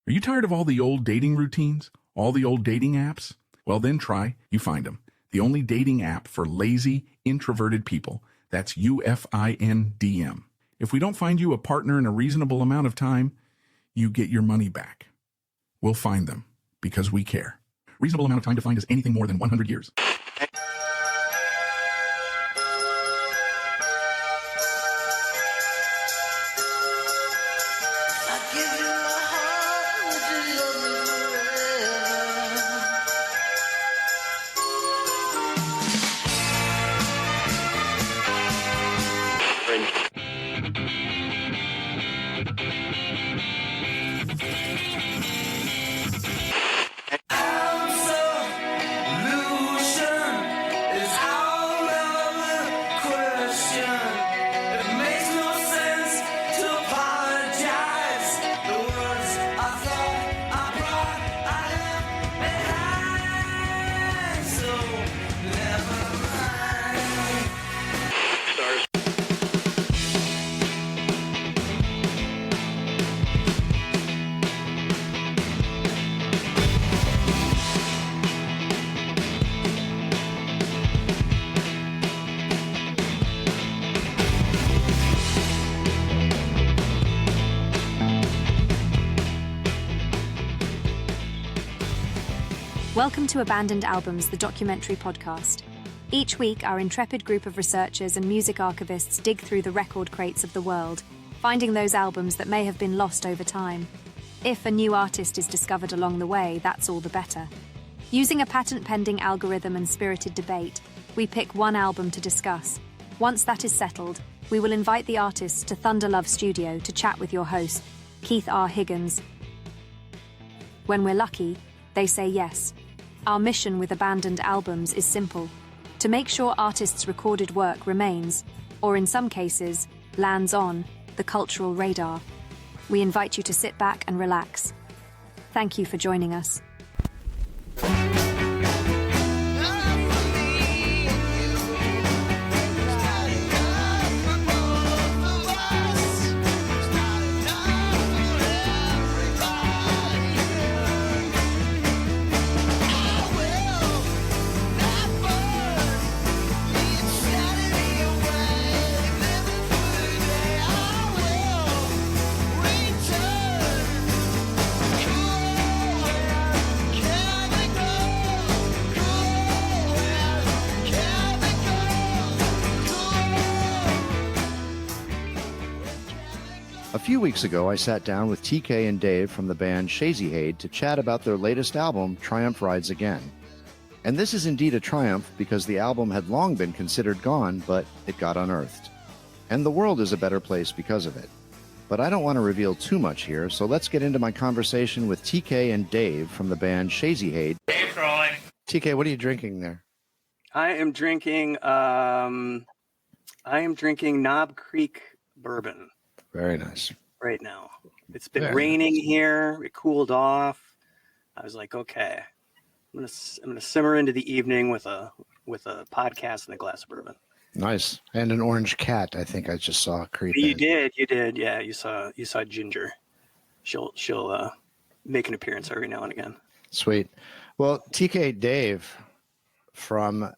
Are you tired of all the old dating routines? All the old dating apps? Well, then try You Find 'em, the only dating app for lazy, introverted people. That's UFINDM. If we don't find you a partner in a reasonable amount of time, you get your money back. We'll find them because we care. Reasonable amount of time to find is anything more than 100 years. Welcome to Abandoned Albums, the documentary podcast. Each week, our intrepid group of researchers and music archivists dig through the record crates of the world, finding those albums that may have been lost over time. If a new artist is discovered along the way, that's all the better. Using a patent-pending algorithm and spirited debate, we pick one album to discuss. Once that is settled, we will invite the artist to Thunder Love Studio to chat with your host, Keith R. Higgins. When we're lucky, they say yes. Our mission with Abandoned Albums is simple: to make sure artists' recorded work remains, or in some cases, lands on, the cultural radar. We invite you to sit back and relax. Thank you for joining us. A few weeks ago, I sat down with TK and Dave from the band Shazy Hade to chat about their latest album, Triumph Rides Again. And this is indeed a triumph because the album had long been considered gone, but it got unearthed. And the world is a better place because of it. But I don't want to reveal too much here, so let's get into my conversation with TK and Dave from the band Shazy Hade. Dave's rolling. TK, what are you drinking there? I am drinking Knob Creek bourbon. Very nice. Right now. It's been raining here. It cooled off. I was like, okay, I'm gonna simmer into the evening with a podcast and a glass of bourbon. Nice. And an orange cat, I think I just saw creep in. You did. Yeah, you saw Ginger. She'll make an appearance every now and again. Sweet. Well, TK, Dave from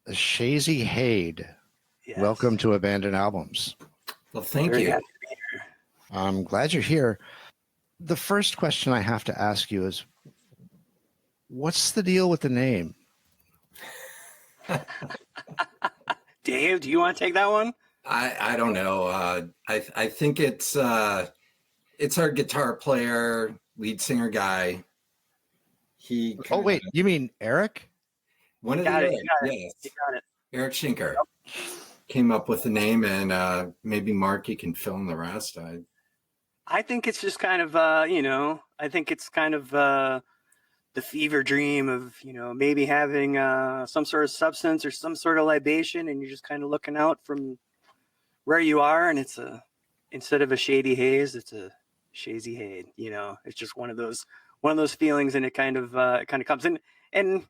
Shazy Hade. Yes. Welcome to Abandoned Albums. Well, thank Very you. happy to be here. I'm glad you're here. The first question I have to ask you is, what's the deal with the name? Dave, do you want to take that one? I don't know. I think it's our guitar player, lead singer guy. Oh wait, you mean Eric? One of the You yes, got it. Eric Schinker came up with the name, and maybe Marky can fill in the rest. I think it's just kind of I think it's kind of the fever dream of maybe having some sort of substance or some sort of libation, and you're just kind of looking out from where you are, and it's instead of a shady haze, it's a Shazy Hade. It's just one of those feelings, and it kind of comes in, and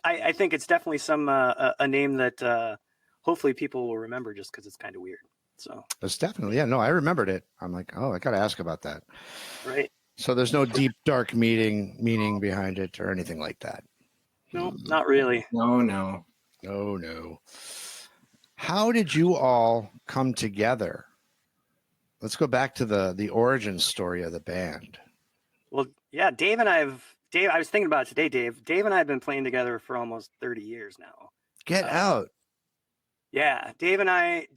I think it's definitely a name that hopefully people will remember, just because it's kind of weird. So It's definitely, I remembered it. I'm like, oh, I got to ask about that. Right. So there's no deep, dark meaning behind it or anything like that. No, not really. No. Oh, no. How did you all come together? Let's go back to the origin story of the band. Well, yeah, Dave, I was thinking about it today, Dave. Dave and I have been playing together for almost 30 years now. Get out. Yeah, Dave and I.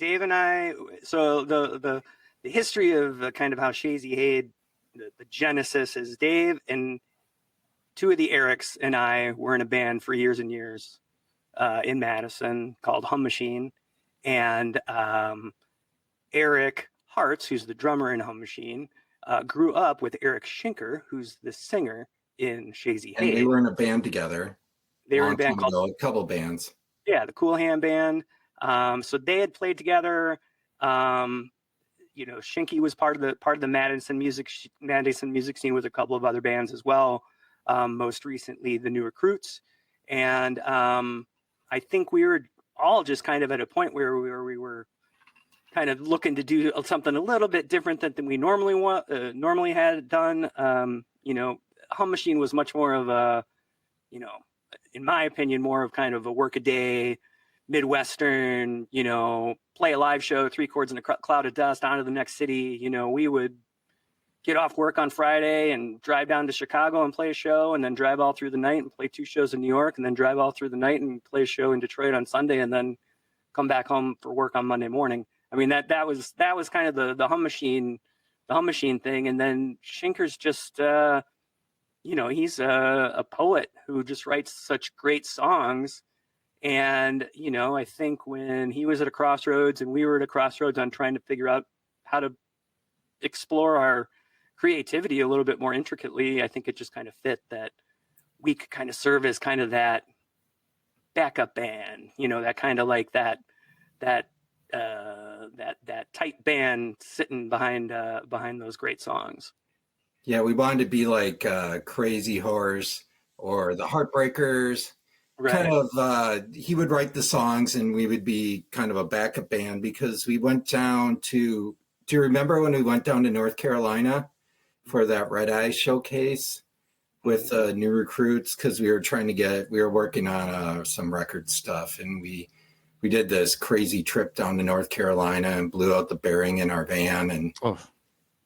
So the history of kind of how Shazy Hade, the genesis is Dave and two of the Erics and I were in a band for years and years in Madison called Hum Machine, and Eric Hartz, who's the drummer in Hum Machine, grew up with Eric Schinker, who's the singer in Shazy Hade. And they were in a band together. They were in a band called a couple bands. Yeah, the Cool Hand Band. So they had played together. Shinky was part of the Madison music scene with a couple of other bands as well. Most recently, the New Recruits, and I think we were all just kind of at a point where we were kind of looking to do something a little bit different than we normally had done. Hum Machine was much more of a, in my opinion, more of kind of a work-a-day, Midwestern, play a live show, 3 chords in a cloud of dust, on to the next city. We would get off work on Friday and drive down to Chicago and play a show, and then drive all through the night and play 2 shows in New York, and then drive all through the night and play a show in Detroit on Sunday, and then come back home for work on Monday morning. I mean, that was kind of the Hum Machine thing. And then Schinker's just, he's a poet who just writes such great songs. And, I think when he was at a crossroads and we were at a crossroads on trying to figure out how to explore our creativity a little bit more intricately, I think it just kind of fit that we could kind of serve as kind of that backup band, that kind of like that tight band sitting behind those great songs. Yeah, we wanted to be like Crazy Horse or the Heartbreakers. Right. Kind of, he would write the songs and we would be kind of a backup band, because we went down to, do you remember when we went down to North Carolina for that Red Eye showcase with New Recruits? Because we were working on some record stuff, and we did this crazy trip down to North Carolina and blew out the bearing in our van and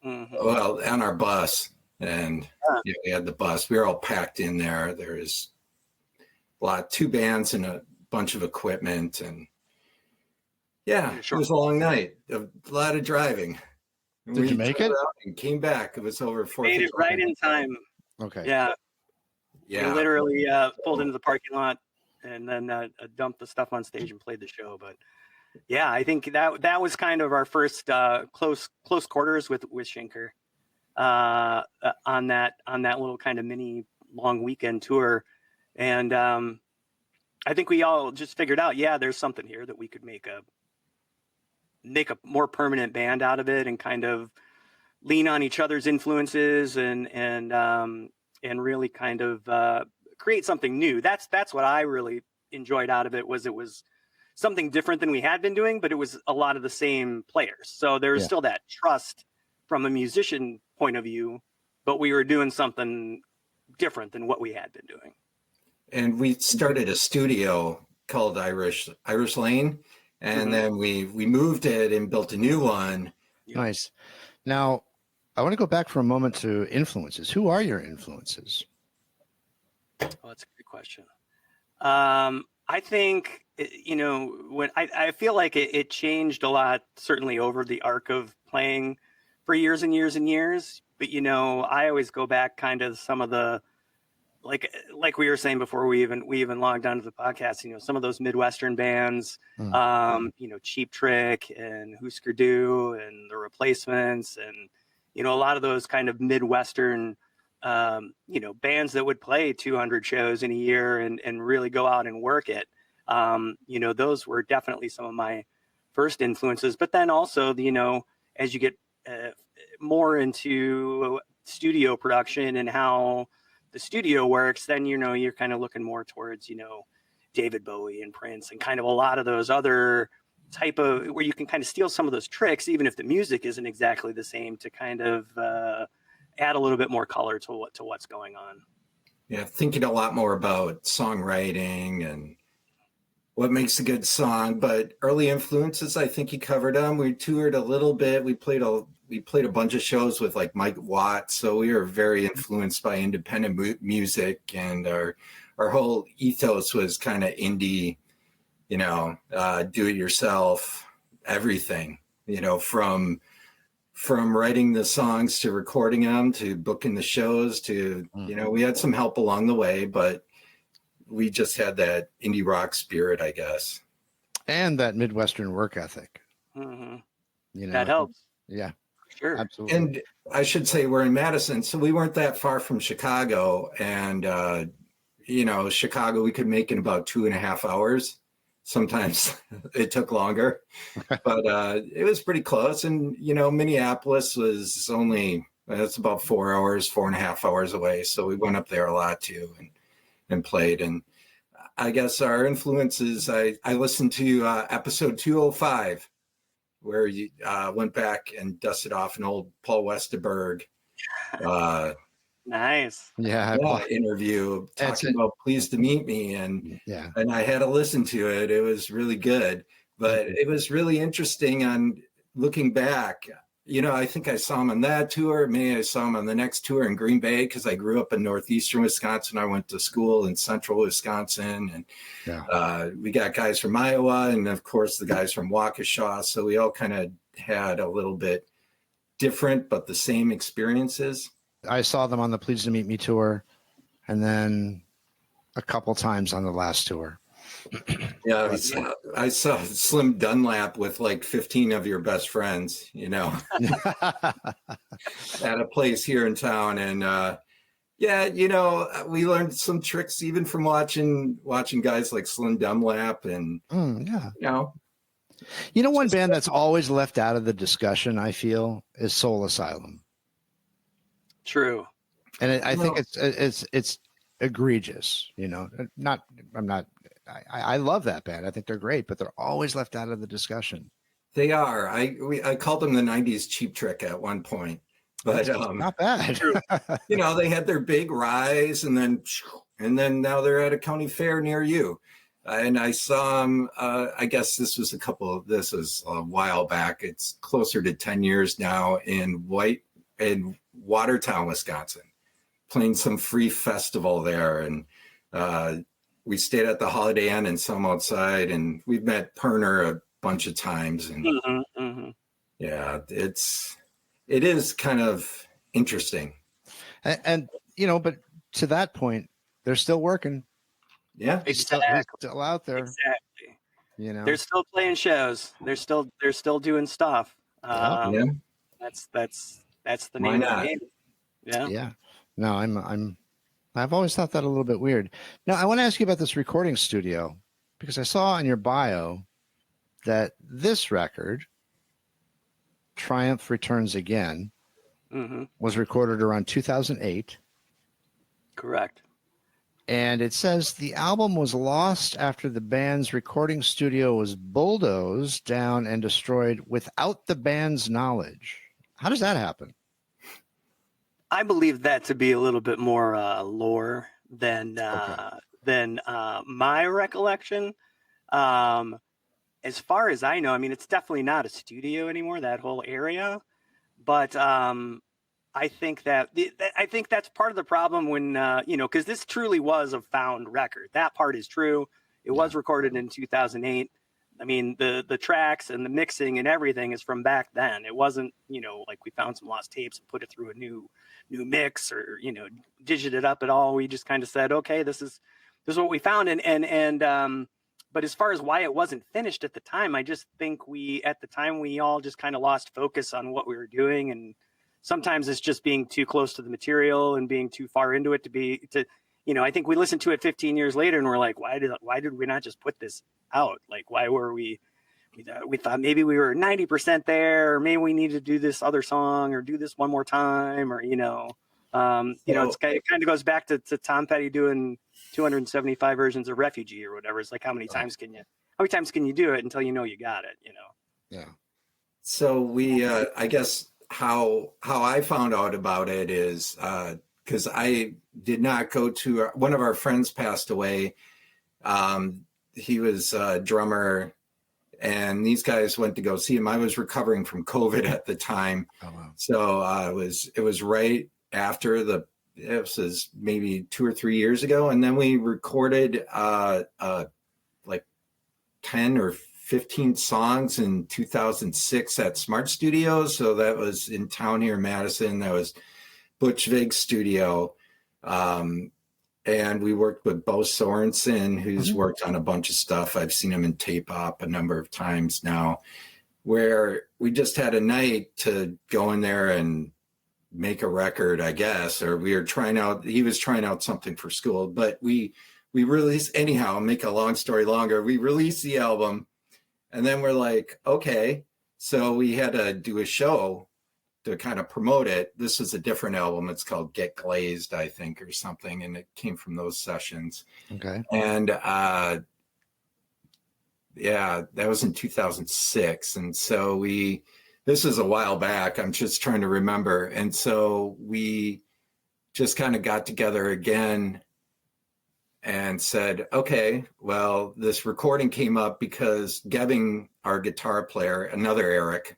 on our bus. And we had the bus. We were all packed in there. There's 2 bands and a bunch of equipment, and it was a long night, a lot of driving. And Did you make it? And came back. It was over 4th. Made it right in time. Okay. Yeah. Yeah. We literally pulled into the parking lot and then dumped the stuff on stage and played the show. But yeah, I think that was kind of our first close quarters with Schinker on that little kind of mini long weekend tour. And I think we all just figured out, there's something here that we could make a more permanent band out of it, and kind of lean on each other's influences and really kind of create something new. That's what I really enjoyed out of it. It was something different than we had been doing, but it was a lot of the same players. So there's still that trust from a musician point of view, but we were doing something different than what we had been doing. And we started a studio called Irish Lane, and then we moved it and built a new one. Nice. Now, I want to go back for a moment to influences. Who are your influences? Oh, that's a great question. I think, when I feel like it changed a lot, certainly over the arc of playing for years and years and years. But, I always go back kind of some of the, like we were saying before we even logged onto the podcast, some of those Midwestern bands, Cheap Trick and Husker Du and the Replacements, and, a lot of those kind of Midwestern, bands that would play 200 shows in a year and really go out and work it. Those were definitely some of my first influences. But then also, as you get more into studio production and how the studio works, then, you're kind of looking more towards, David Bowie and Prince and kind of a lot of those other type of, where you can kind of steal some of those tricks, even if the music isn't exactly the same, to kind of add add a little bit more color to what's going on. Yeah, thinking a lot more about songwriting and what makes a good song. But early influences, I think you covered them. We toured a little bit. We played a bunch of shows with like Mike Watt, so we were very influenced by independent music, and our whole ethos was kind of indie, do it yourself, everything, from writing the songs to recording them to booking the shows to, we had some help along the way, but we just had that indie rock spirit, I guess. And that Midwestern work ethic. Mm-hmm. That helps. Yeah, sure. Absolutely. And I should say we're in Madison, so we weren't that far from Chicago. And, Chicago, we could make in about 2.5 hours. Sometimes it took longer, but it was pretty close. And, Minneapolis was that's about 4 hours, 4.5 hours away. So we went up there a lot too and played. And I guess our influences, I listened to episode 205, where you went back and dusted off an old Paul Westerberg nice. interview talking about Pleased to Meet Me, and I had to listen to it. It was really good, but it was really interesting on looking back. I think I saw him on that tour. Maybe I saw him on the next tour in Green Bay, because I grew up in northeastern Wisconsin. I went to school in central Wisconsin, and we got guys from Iowa, and of course the guys from Waukesha. So we all kind of had a little bit different but the same experiences. I saw them on the Pleased to Meet Me tour, and then a couple times on the last tour. Yeah, I saw Slim Dunlap with like 15 of your best friends, at a place here in town. And we learned some tricks even from watching guys like Slim Dunlap. And one band that's always left out of the discussion, I feel, is Soul Asylum. True. And I think it's egregious. I love that band. I think they're great, but they're always left out of the discussion. They are. I called them the 90s Cheap Trick at one point, but not bad. They had their big rise, and then now they're at a county fair near you. And I saw them, I guess this was a while back. It's closer to 10 years now in Watertown, Wisconsin, playing some free festival there. And we stayed at the Holiday Inn and saw them outside, and we've met Perner a bunch of times. And it is kind of interesting. And but to that point, they're still working. Yeah, they're still out there. Exactly. They're still playing shows. They're still doing stuff. That's the name of the game. Yeah. No, I've always thought that a little bit weird. Now, I want to ask you about this recording studio, because I saw in your bio that this record, Triumph Returns Again, was recorded around 2008. Correct. And it says the album was lost after the band's recording studio was bulldozed down and destroyed without the band's knowledge. How does that happen? I believe that to be a little bit more lore than my recollection. As far as I know, I mean, it's definitely not a studio anymore, that whole area. But I think that's part of the problem when because this truly was a found record. That part is true. It was recorded in 2008. I mean, the tracks and the mixing and everything is from back then. It wasn't, like we found some lost tapes and put it through a new mix or, digited it up at all. We just kind of said, okay, this is what we found. But as far as why it wasn't finished at the time, I just think we all just kind of lost focus on what we were doing. And sometimes it's just being too close to the material and being too far into it I think we listened to it 15 years later and we're like, why did we not just put this out? Like, why were we thought maybe we were 90% there, or maybe we need to do this other song or do this one more time, or, it kind of goes back to Tom Petty doing 275 versions of Refugee or whatever. It's like, how many times can you do it until you got it, Yeah. So we, I guess how I found out about it is because I did not go to one of our friends passed away. He was a drummer, and these guys went to go see him. I was recovering from COVID at the time. Oh, wow. So it was right after it was maybe 2 or 3 years ago. And then we recorded like 10 or 15 songs in 2006 at Smart Studios. So that was in town here in Madison. That was Butch Vig's studio. And we worked with Bo Sorensen, who's worked on a bunch of stuff. I've seen him in Tape Op a number of times now, where we just had a night to go in there and make a record, I guess, or he was trying out something for school, but we released, anyhow, make a long story longer. We released the album, and then we're like, okay, so we had to do a show to kind of promote it. This is a different album. It's called Get Glazed, I think, or something. And it came from those sessions. Okay. And yeah, that was in 2006. And so this is a while back. I'm just trying to remember. And so we just kind of got together again and said, okay, well, this recording came up because Gebbing, our guitar player, another Eric,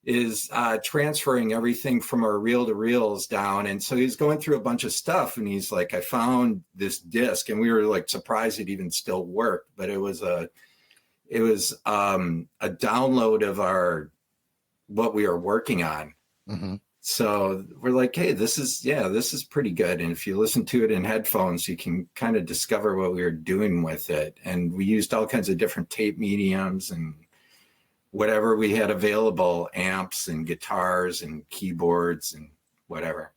is transferring everything from our reel to reels down. And so he's going through a bunch of stuff, and he's like, I found this disc, and we were like surprised it even still worked, but it was a download of what we are working on. Mm-hmm. So we're like, hey, this is pretty good. And if you listen to it in headphones, you can kind of discover what we were doing with it. And we used all kinds of different tape mediums and whatever we had available, amps and guitars and keyboards and whatever.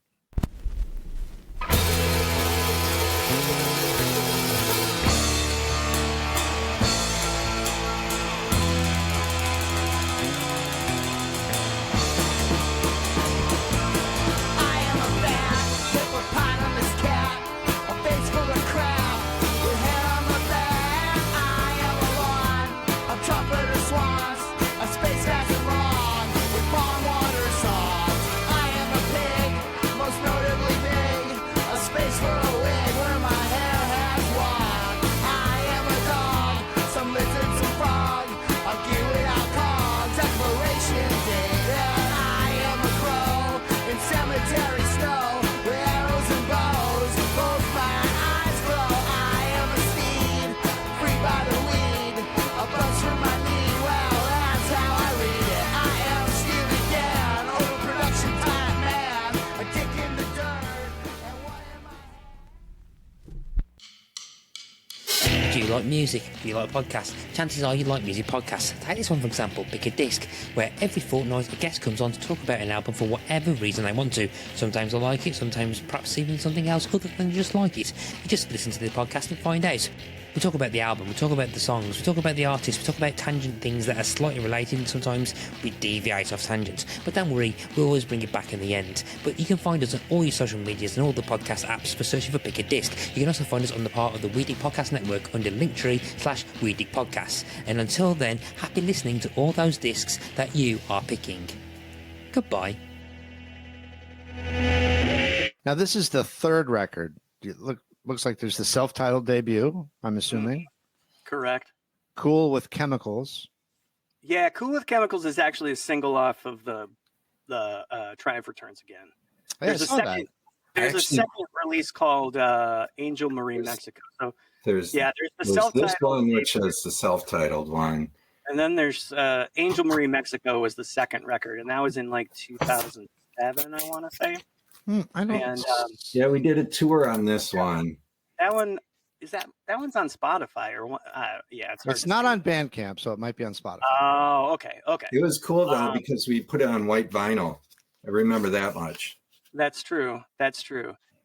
Do you like music? Do you like podcasts? Chances are you like music podcasts. Take this one for example, Pick a Disc, where every fortnight a guest comes on to talk about an album for whatever reason they want to. Sometimes I like it, sometimes perhaps even something else other than just like it. You just listen to the podcast and find out. We talk about the album, we talk about the songs, we talk about the artists, we talk about tangent things that are slightly related, and sometimes we deviate off tangents. But don't worry, we always bring it back in the end. But you can find us on all your social medias and all the podcast apps for searching for Pick a Disc. You can also find us on the part of the Weedig Podcast Network under Linktree/Weedig Podcasts. And until then, happy listening to all those discs that you are picking. Goodbye. Now, this is the third record. Looks like there's the self-titled debut, I'm assuming. Correct. Cool with Chemicals. Yeah, Cool with Chemicals is actually a single off of the Triumph Returns Again. There's a second release called Angel Marine Mexico. So there's the self-titled this one, which is the self-titled one, and then there's Angel Marine Mexico was the second record, and that was in like 2007, I want to say. I know. And yeah, we did a tour on this one. That one that one's on Spotify or what? Yeah, it's not on Bandcamp, so it might be on Spotify. Oh, okay. It was cool though because we put it on white vinyl. I remember that much. That's true.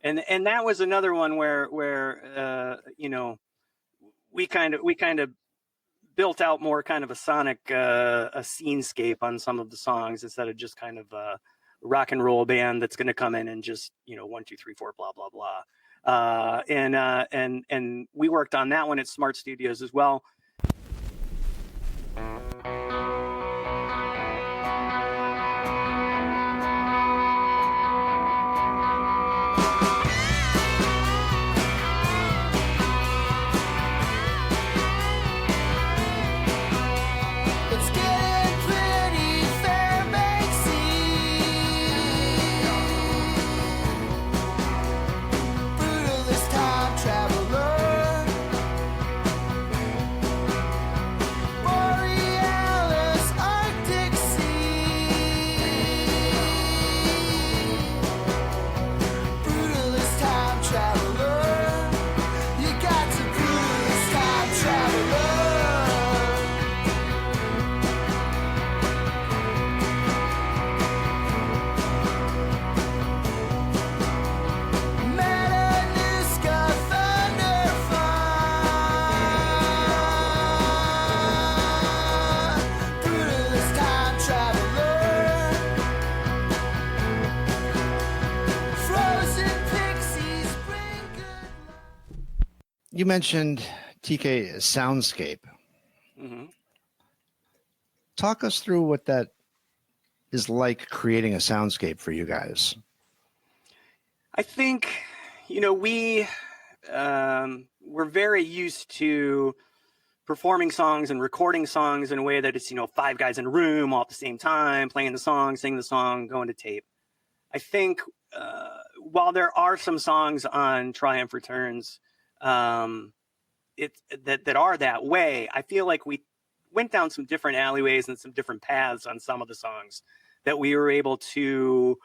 And that was another one where you know, we kind of built out more kind of a sonic a scenescape on some of the songs instead of just kind of a rock and roll band that's going to come in and just, you know, 1, 2, 3, 4, blah blah blah. And we worked on that one at Smart Studios as well. You mentioned TK soundscape. Mm-hmm. Talk us through what that is like creating a soundscape for you guys. I think, we're very used to performing songs and recording songs in a way that it's, five guys in a room all at the same time, playing the song, singing the song, going to tape. I think while there are some songs on Triumph Returns that are that way, I feel like we went down some different alleyways and some different paths on some of the songs that we were able to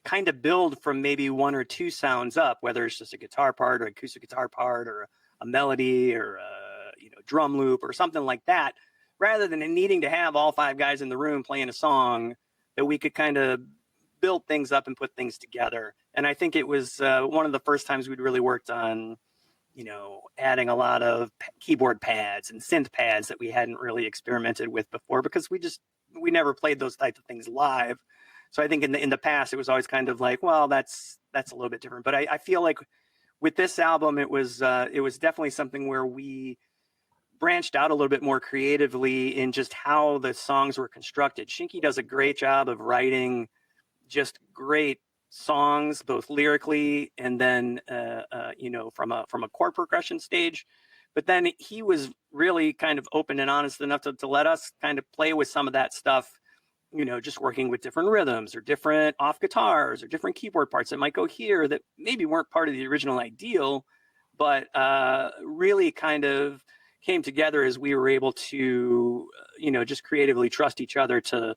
kind of build from maybe one or two sounds up, whether it's just a guitar part or acoustic guitar part or a melody or a drum loop or something like that, rather than needing to have all five guys in the room playing a song, that we could kind of build things up and put things together. And I think it was one of the first times we'd really worked on, adding a lot of keyboard pads and synth pads that we hadn't really experimented with before, because we never played those types of things live. So I think in the past, it was always kind of like, well, that's a little bit different. But I feel like with this album, it was definitely something where we branched out a little bit more creatively in just how the songs were constructed. Shinky does a great job of writing just great songs, both lyrically and then from a chord progression stage. But then he was really kind of open and honest enough to let us kind of play with some of that stuff, just working with different rhythms or different off guitars or different keyboard parts that might go here that maybe weren't part of the original ideal, but really kind of came together as we were able to, just creatively trust each other to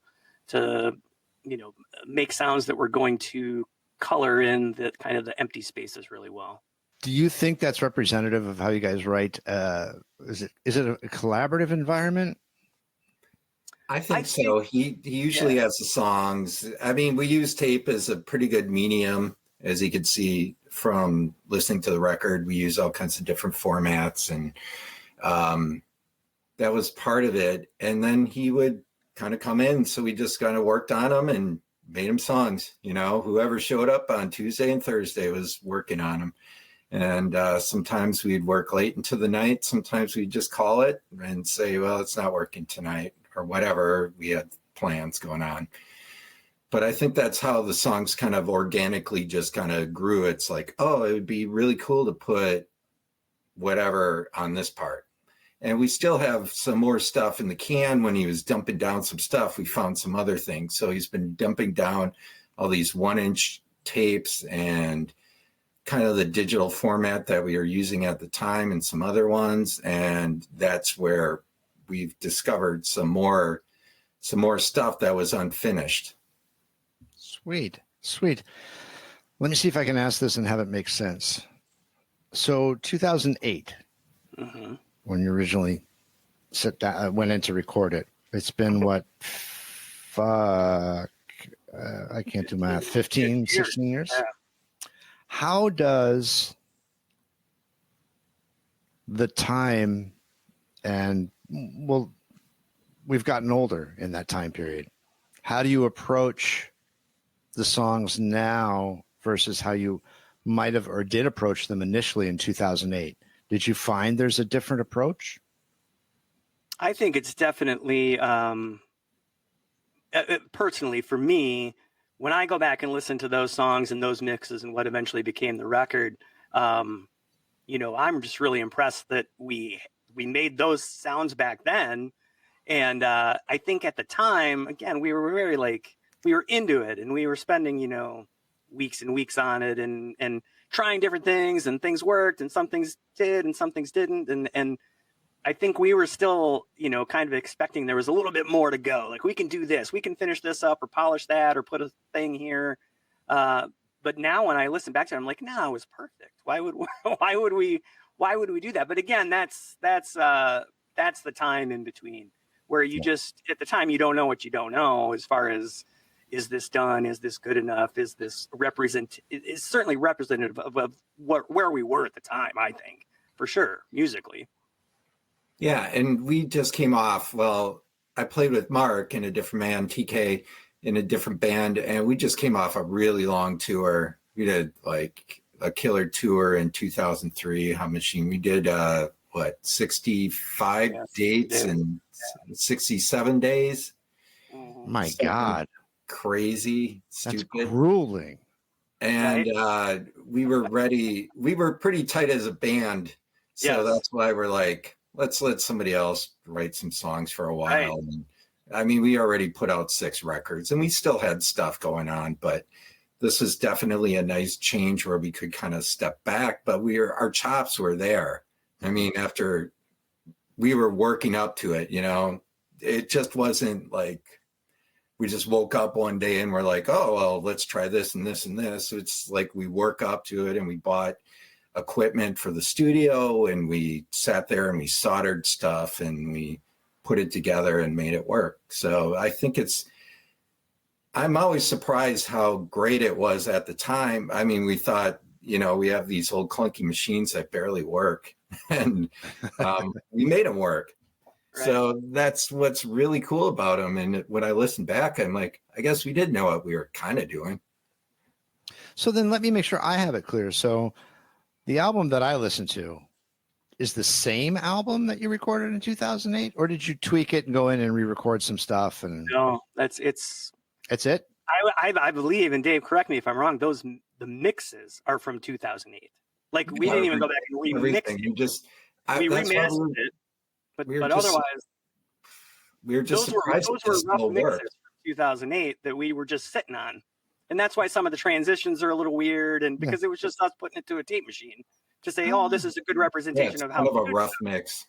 make sounds that were going to color in the kind of the empty spaces really well. Do you think that's representative of how you guys write? Is it a collaborative environment? I think so. He usually has the songs. I mean, we use tape as a pretty good medium, as you could see from listening to the record. We use all kinds of different formats, and that was part of it. And then he would kind of come in, so we just kind of worked on them and made him songs. Whoever showed up on Tuesday and Thursday was working on them. And sometimes we'd work late into the night. Sometimes we'd just call it and say, well, it's not working tonight, or whatever. We had plans going on. But I think that's how the songs kind of organically just kind of grew. It's like, oh, it would be really cool to put whatever on this part. And we still have some more stuff in the can. When he was dumping down some stuff, we found some other things. So he's been dumping down all these 1-inch tapes and kind of the digital format that we were using at the time and some other ones. And that's where we've discovered some more stuff that was unfinished. Sweet. Let me see if I can ask this and have it make sense. So 2008, when you originally went in to record it, it's been what? I can't do math. 15, 16 years? Yeah. How does the time, and well, we've gotten older in that time period. How do you approach the songs now versus how you might have or did approach them initially in 2008? Did you find there's a different approach? I think it's definitely, personally for me, when I go back and listen to those songs and those mixes and what eventually became the record, I'm just really impressed that we made those sounds back then. And I think at the time, again, we were very we were into it, and we were spending, weeks and weeks on it and trying different things, and things worked and some things did and some things didn't. And I think we were still, kind of expecting there was a little bit more to go. Like, we can do this, we can finish this up or polish that or put a thing here. But now when I listen back to it, I'm like, no, it was perfect. Why would we do that? But again, that's the time in between where you just, at the time, you don't know what you don't know as far as, is this done? Is this good enough? Is this is certainly representative of where we were at the time, I think, for sure, musically. Yeah, and we just came off, I played with Mark in a different band, TK in a different band, and we just came off a really long tour. We did like a killer tour in 2003, Hot Machine. We did 65 dates in 67 days. My God. Crazy, stupid. That's grueling. And we were ready. We were pretty tight as a band. So that's why we're like, let's let somebody else write some songs for a while. Right. And, I mean, we already put out 6 records and we still had stuff going on, but this was definitely a nice change where we could kind of step back, but our chops were there. I mean, after we were working up to it, it just wasn't like we just woke up one day and we're like, oh, well, let's try this and this and this. It's like we work up to it, and we bought equipment for the studio and we sat there and we soldered stuff and we put it together and made it work. So I think I'm always surprised how great it was at the time. I mean, we thought, we have these old clunky machines that barely work, and we made them work. Right. So that's what's really cool about them. And when I listen back, I'm like, I guess we did know what we were kind of doing. So then let me make sure I have it clear. So the album that I listened to is the same album that you recorded in 2008, or did you tweak it and go in and re-record some stuff? And no, that's it. I believe, and Dave, correct me if I'm wrong, the mixes are from 2008. Like we didn't even go back and remix it. We remastered it, but otherwise, we were just surprised. Those were rough mixes from 2008 that we were just sitting on, and that's why some of the transitions are a little weird, and because it was just us putting it to a tape machine to say, oh, this is a good representation of how kind of a rough mix.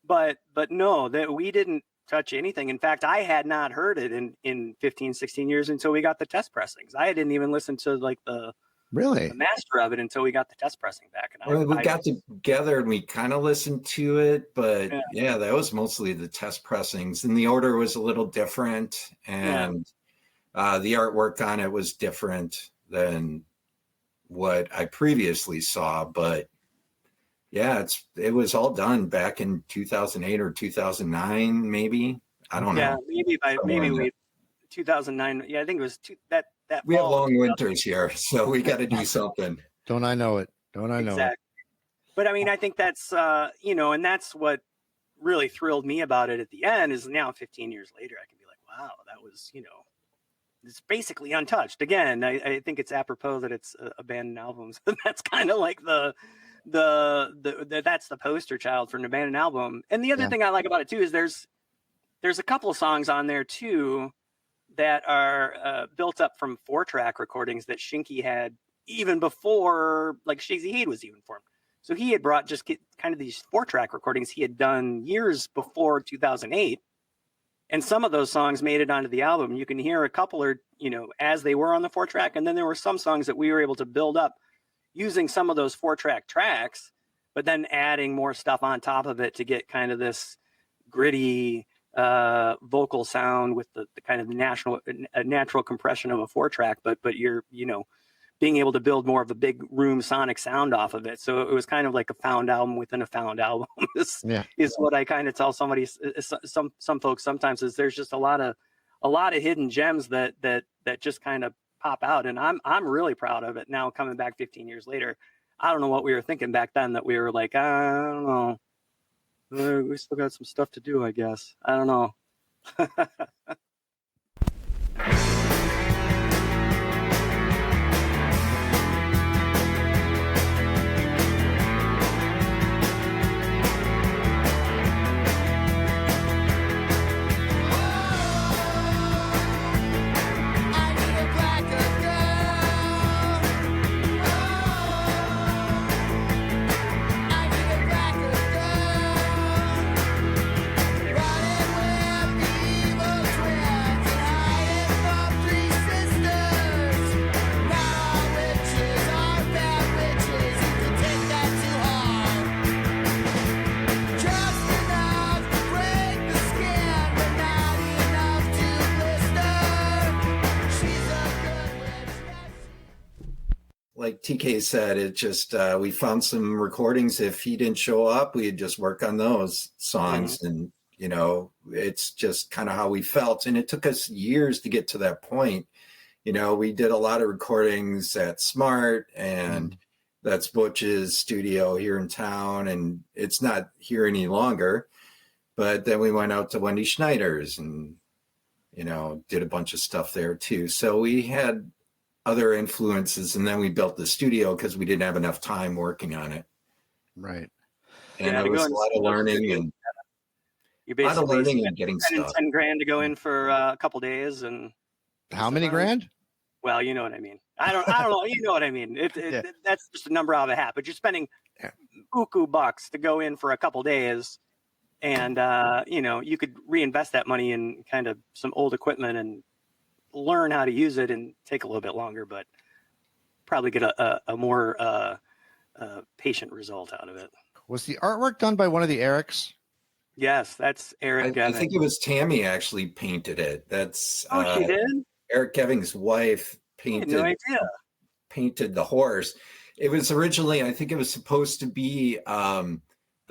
But no, that we didn't touch anything. In fact, I had not heard it in 15, 16 years until we got the test pressings. I didn't even listen to like the master of it until we got the test pressing back. And we got together and we kind of listened to it, but that was mostly the test pressings, and the order was a little different, and the artwork on it was different than what I previously saw. But it was all done back in 2008 or 2009, maybe. I don't know. Yeah, maybe 2009. Yeah, I think it was that. We have long winters here, so we got to do something. Don't I know it? Don't I know exactly. it? But I mean, I think that's and that's what really thrilled me about it at the end is now 15 years later, I can be like, wow, that was it's basically untouched. Again, I think it's apropos that it's abandoned albums. That's kind of like that's the poster child for an abandoned album. And the other thing I like about it too is there's a couple of songs on there too that are built up from 4-track recordings that Shinky had even before like Shazy Hade was even formed. So he had brought kind of these 4-track recordings he had done years before 2008. And some of those songs made it onto the album. You can hear a couple are, as they were on the 4-track. And then there were some songs that we were able to build up using some of those 4-track tracks, but then adding more stuff on top of it to get kind of this gritty vocal sound with the kind of natural compression of a 4-track, but you're, being able to build more of a big room sonic sound off of it. So it was kind of like a found album within a found album is what I kind of tell somebody, some folks sometimes, is there's just a lot of hidden gems that just kind of pop out. And I'm really proud of it now coming back 15 years later. I don't know what we were thinking back then that we were like, I don't know. We still got some stuff to do, I guess. I don't know. Like TK said, it just we found some recordings. If he didn't show up, we'd just work on those songs. And it's just kind of how we felt. And it took us years to get to that point. We did a lot of recordings at Smart, and That's Butch's studio here in town, and it's not here any longer. But then we went out to Wendy Schneider's and, did a bunch of stuff there too. So we had other influences, and then we built the studio because we didn't have enough time working on it. Right. And it was a lot of learning and you're a lot of basically learning and getting spending stuff. 10 grand to go in for a couple days. And How many grand? well, you know what I mean. I don't know. You know what I mean. That's just a number out of a hat, but you're spending buku bucks to go in for a couple days. And, you could reinvest that money in kind of some old equipment and learn how to use it and take a little bit longer, but probably get a more patient result out of it. Was the artwork done by one of the Erics? Yes, that's Eric I Geving. think it was Tammy actually painted it. That's she did? Eric Geving's wife painted the horse. It was originally, I think it was supposed to be the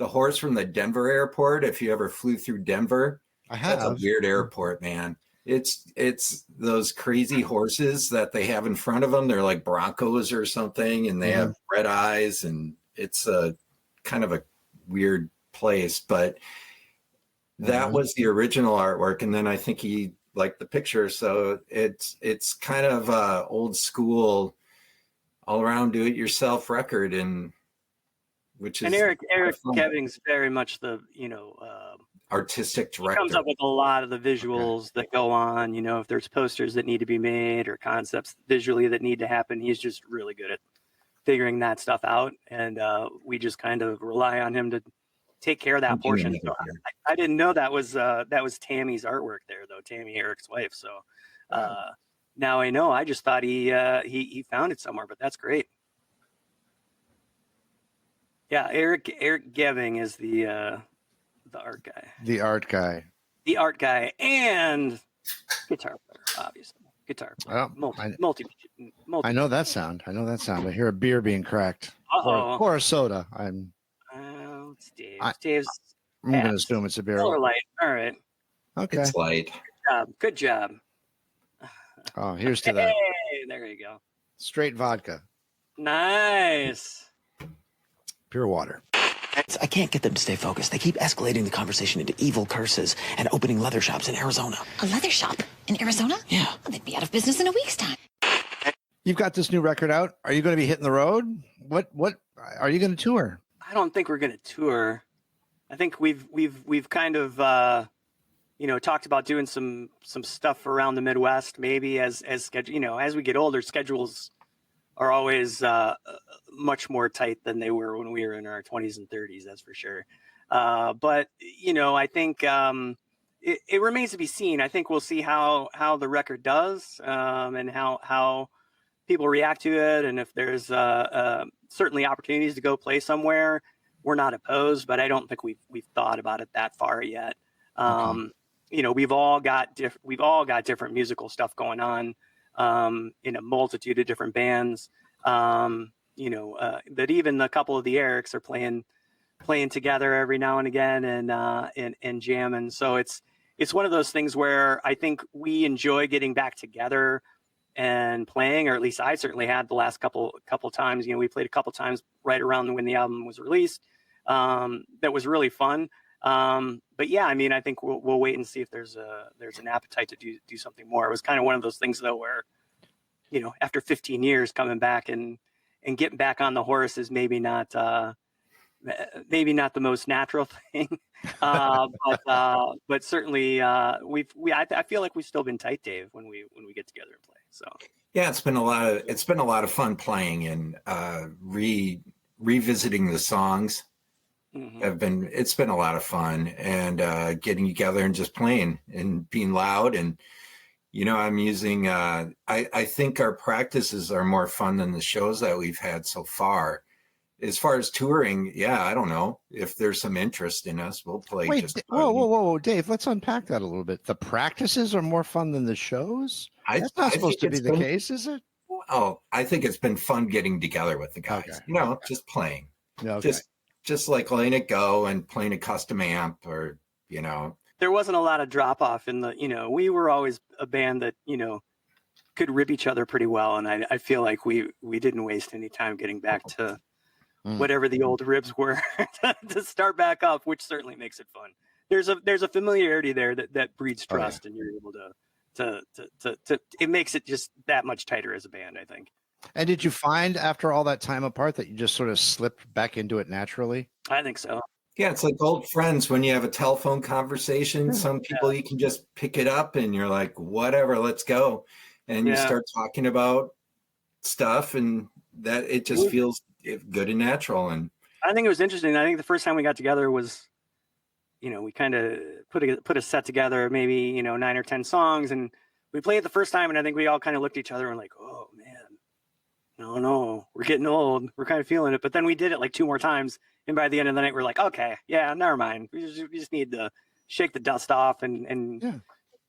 horse from the Denver airport. If you ever flew through Denver, I have. That's a weird airport, man. It's those crazy horses that they have in front of them. They're like Broncos or something, and they have red eyes, and it's a kind of a weird place. But that was the original artwork, and then I think he liked the picture, so it's kind of old school, all around do-it-yourself record, and Eric Geving's very much the artistic director. He comes up with a lot of the visuals that go on. If there's posters that need to be made or concepts visually that need to happen, he's just really good at figuring that stuff out, and we just kind of rely on him to take care of that portion. So I didn't know that was Tammy's artwork there, though. Tammy, Eric's wife. So now I know. I just thought he found it somewhere, but that's great. Yeah, Eric Geving is the art guy. The art guy. The art guy and guitar player, obviously. Guitar player. Multi. I know that sound. I hear a beer being cracked. Or a soda. It's Dave. Dave's. I'm going to assume it's a beer. Or light. All right. Okay. It's light. Good job. Oh, here's to that. Hey, there you go. Straight vodka. Nice. Pure water. I can't get them to stay focused. They keep escalating the conversation into evil curses and opening leather shops in Arizona. A leather shop in Arizona? Yeah. Well, they'd be out of business in a week's time. You've got this new record out. Are you going to be hitting the road? What are you going to tour? I don't think we're going to tour. I think we've kind of talked about doing some stuff around the Midwest, maybe as schedule. As we get older, schedules are always much more tight than they were when we were in our 20s and 30s. That's for sure. But I think it remains to be seen. I think we'll see how the record does and how people react to it, and if there's certainly opportunities to go play somewhere, we're not opposed. But I don't think we've thought about it that far yet. We've all got different musical stuff going on in a multitude of different bands. That even a couple of the Erics are playing together every now and again and jamming. So it's one of those things where I think we enjoy getting back together and playing, or at least I certainly had the last couple times. We played a couple times right around when the album was released. That was really fun. But yeah, I think we'll wait and see if there's an appetite to do something more. It was kind of one of those things though, where, after 15 years coming back and getting back on the horse is maybe not the most natural thing. But certainly I feel like we've still been tight, Dave, when we get together and play. So yeah, it's been a lot of fun playing and revisiting the songs. It's been a lot of fun, and getting together and just playing and being loud. And I'm using I think our practices are more fun than the shows that we've had so far. As far as touring, I don't know if there's some interest in us. We'll play. Wait, whoa, Dave, let's unpack that a little bit. The practices are more fun than the shows? That's not supposed to be the case, is it? Oh, I think it's been fun getting together with the guys. Okay. Just playing. Okay. Just like letting it go and playing a custom amp, or there wasn't a lot of drop off in the we were always a band that could rip each other pretty well, and I feel like we didn't waste any time getting back to whatever the old ribs were to start back up, which certainly makes it fun. There's a familiarity there that breeds trust, and you're able to it makes it just that much tighter as a band, I think. And did you find after all that time apart that you just sort of slipped back into it naturally? I think so. Yeah, it's like old friends when you have a telephone conversation. Some people you can just pick it up and you're like, whatever, let's go. And you start talking about stuff, and that it just feels good and natural. And I think it was interesting. I think the first time we got together was, we kind of put a set together, maybe 9 or 10 songs, and we played it the first time, and I think we all kind of looked at each other and like, oh man, no, we're getting old. We're kind of feeling it. But then we did it like 2 more times, and by the end of the night, we're like, okay, yeah, never mind. We just need to shake the dust off and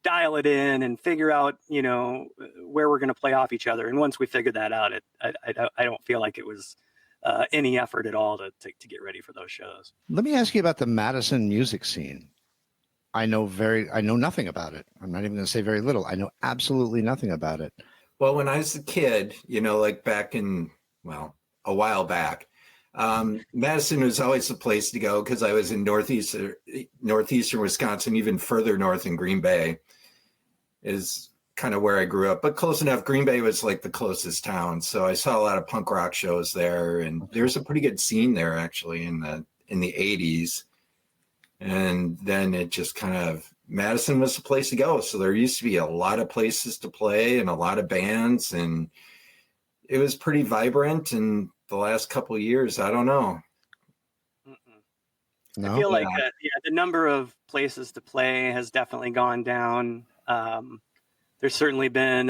dial it in and figure out, where we're going to play off each other. And once we figured that out, I don't feel like it was any effort at all to get ready for those shows. Let me ask you about the Madison music scene. I know nothing about it. I'm not even going to say very little. I know absolutely nothing about it. Well, when I was a kid, like back in, a while back, Madison was always the place to go because I was in northeastern Wisconsin, even further north in Green Bay is kind of where I grew up, but close enough. Green Bay was like the closest town. So I saw a lot of punk rock shows there, and there's a pretty good scene there actually in the 80s. And then it just kind of, Madison was the place to go. So there used to be a lot of places to play and a lot of bands, and it was pretty vibrant. And the last couple of years, I don't know. No? I feel like the number of places to play has definitely gone down. There's certainly been,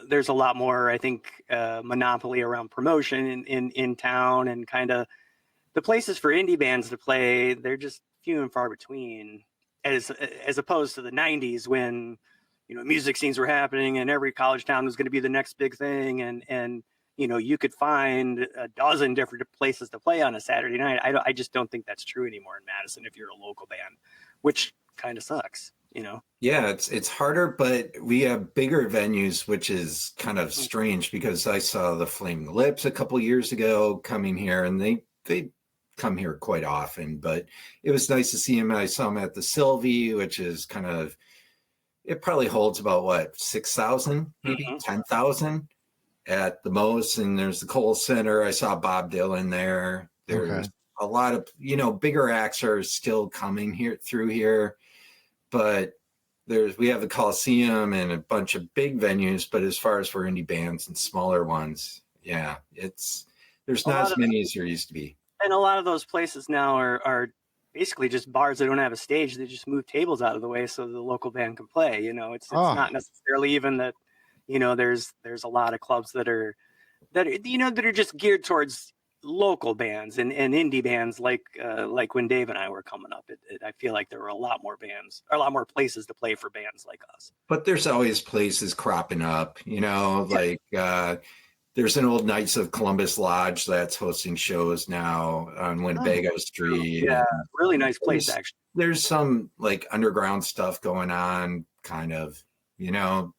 there's a lot more, I think, monopoly around promotion in town, and kind of the places for indie bands to play, they're just few and far between, as opposed to the 90s when, music scenes were happening and every college town was going to be the next big thing. And you could find a dozen different places to play on a Saturday night. I just don't think that's true anymore in Madison if you're a local band, which kind of sucks, Yeah, it's harder, but we have bigger venues, which is kind of strange because I saw the Flaming Lips a couple years ago coming here, and they come here quite often, but it was nice to see him. I saw him at the Sylvie, which is kind of, it probably holds about 6,000, maybe 10,000 at the most. And there's the Cole Center. I saw Bob Dylan there. There's a lot of, bigger acts are still coming through here, but we have the Coliseum and a bunch of big venues, but as far as for indie bands and smaller ones, there's not as many as there used to be. And a lot of those places now are basically just bars that don't have a stage. They just move tables out of the way so the local band can play. It's not necessarily even that, there's a lot of clubs that are just geared towards local bands and indie bands like when Dave and I were coming up. I feel like there were a lot more places to play for bands like us. But there's always places cropping up, there's an old Knights of Columbus Lodge that's hosting shows now on Winnebago Street. Yeah, really nice place, actually. There's some underground stuff going on, kind of,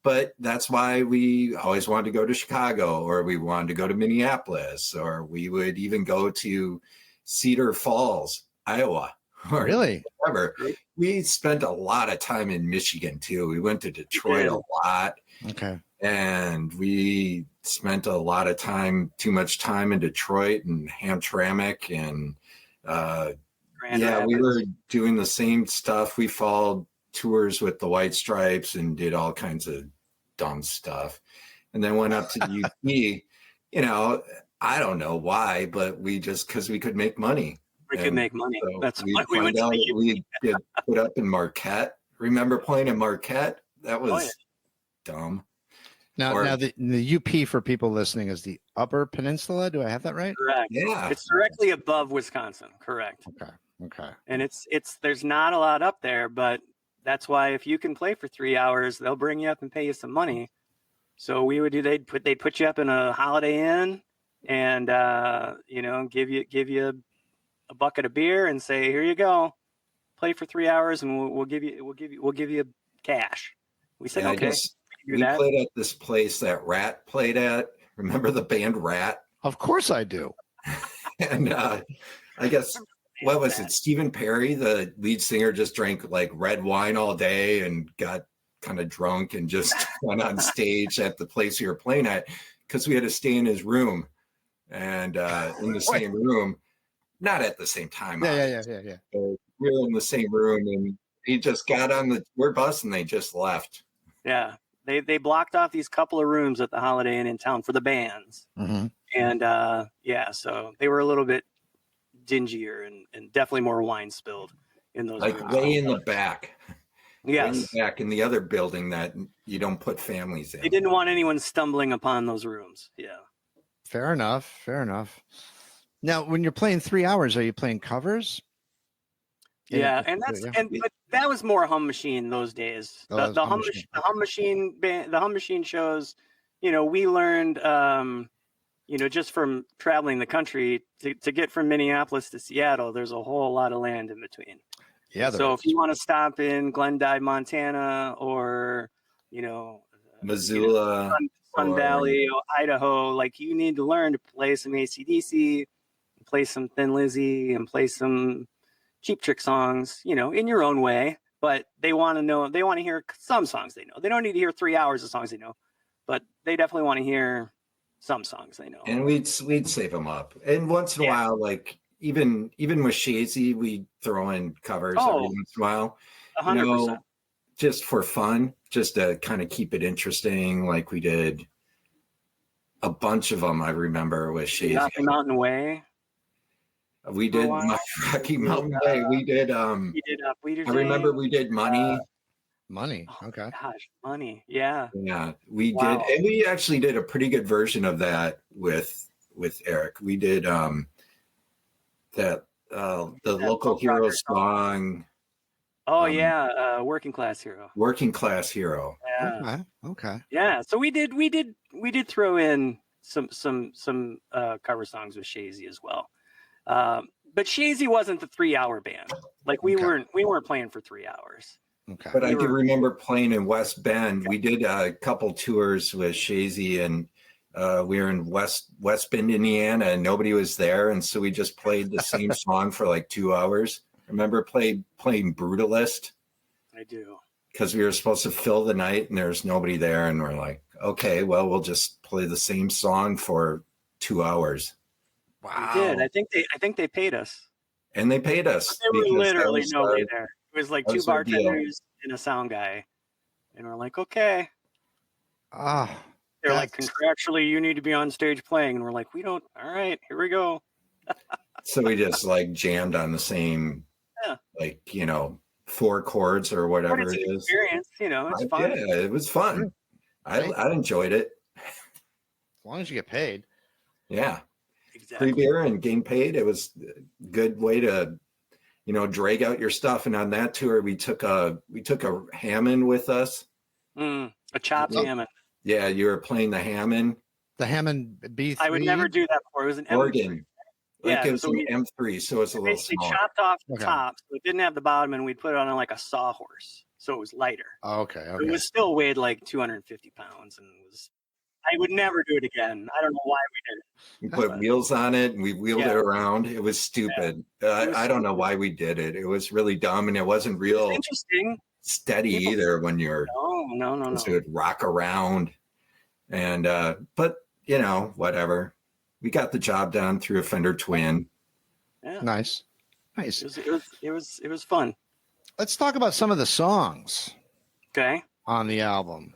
but that's why we always wanted to go to Chicago, or we wanted to go to Minneapolis, or we would even go to Cedar Falls, Iowa. Really? Whatever. We spent a lot of time in Michigan, too. We went to Detroit a lot. Okay. And we spent a lot of time, too much time in Detroit and Hamtramck. And we were doing the same stuff. We followed tours with the White Stripes and did all kinds of dumb stuff. And then went up to UP, I don't know why, but because we could make money. We could make money. So that's why we went to the UP. We did put up in Marquette. Remember playing in Marquette? That was dumb. Now the UP for people listening is the Upper Peninsula. Do I have that right? Correct. Yeah. It's directly above Wisconsin. Correct. Okay. And it's there's not a lot up there, but that's why if you can play for 3 hours, they'll bring you up and pay you some money. So we would they'd put you up in a Holiday Inn and give you a bucket of beer and say, here you go, play for 3 hours and we'll give you cash. We said, Yeah, I okay, guess we can we do that. played at this place that Rat played at. Remember the band Rat? Of course I do. And I guess, what was it? Stephen Perry, the lead singer, just drank like red wine all day and got kind of drunk and just went on stage at the place we were playing at because we had to stay in his room and in the same room, not at the same time. Yeah. But we were in the same room and he just got on the tour bus and they just left. Yeah. They blocked off these couple of rooms at the Holiday Inn in town for the bands. Mm-hmm. And so they were a little bit dingier and definitely more wine spilled in those Like rooms. way in the back. Yes. Back in the other building that you don't put families in. They didn't want anyone stumbling upon those rooms. Yeah. Fair enough. Now, when you're playing 3 hours, are you playing covers? Yeah, Yeah. but that was more Hum Machine those days. Oh, The Hum Machine band, the Hum Machine shows, we learned just from traveling the country to get from Minneapolis to Seattle, there's a whole lot of land in between. Yeah. So if you want to stop in Glendive, Montana, or Missoula, Sun Valley, or Idaho, like you need to learn to play some AC/DC, play some Thin Lizzy, and play some Cheap Trick songs, in your own way. But they want to hear some songs they know. They don't need to hear 3 hours of songs they know, but they definitely want to hear some songs they know. And we'd save them up. And once in a while, like even with Shazy, we throw in covers every once in a while. 100%. Just for fun, just to kind of keep it interesting. Like we did a bunch of them. I remember with Shazy. Rocky Mountain Way. We did Rocky Mountain Way. We did. I remember we did Money. Money. Okay. Gosh, Money. Yeah. Yeah, we did, and we actually did a pretty good version of that with Eric. We did the local hero song. Oh yeah, Working Class Hero. Working Class Hero. Yeah. Okay. Yeah. So we did throw in some cover songs with Shazy as well. But Shazy wasn't the 3 hour band. Like we weren't playing for 3 hours. Okay. But I do remember playing in West Bend. We did a couple tours with Shazy, and we were in West Bend, Indiana, and nobody was there, and so we just played the same song for like 2 hours. Remember playing Brutalist? I do. Because we were supposed to fill the night, and there's nobody there, and we're like, okay, well, we'll just play the same song for 2 hours. Wow. We did. I think they paid us. And they paid us. There was literally nobody there. It was like two was our deal. bartenders and a sound guy. And we're like, okay. They're like, contractually, you need to be on stage playing. And we're like, we don't. All right, here we go. So we just like jammed on the same, like, 4 chords or whatever But it's it an is. experience, it's fun. Yeah, it was fun. I enjoyed it. As long as you get paid. Yeah. Exactly. Free beer and getting paid. It was a good way to, drag out your stuff. And on that tour, we took a Hammond with us. A chopped Hammond. Yeah, you were playing the Hammond. The Hammond B3. I would never do that before. It was an M3. Organ. Like it was so an M3, so it's a little basically smaller. chopped off the top, so it didn't have the bottom, and we'd put it on like a sawhorse, so it was lighter. Oh, okay. It was still weighed like 250 pounds, and I would never do it again. I don't know why we did it. We put wheels on it and we wheeled it around. It was stupid. I don't know why we did it. It was really dumb, and it wasn't real interesting steady either when you're no. It would rock around. And but whatever. We got the job done through a Fender Twin. Yeah. Nice. It was fun. Let's talk about some of the songs. Okay. On the album.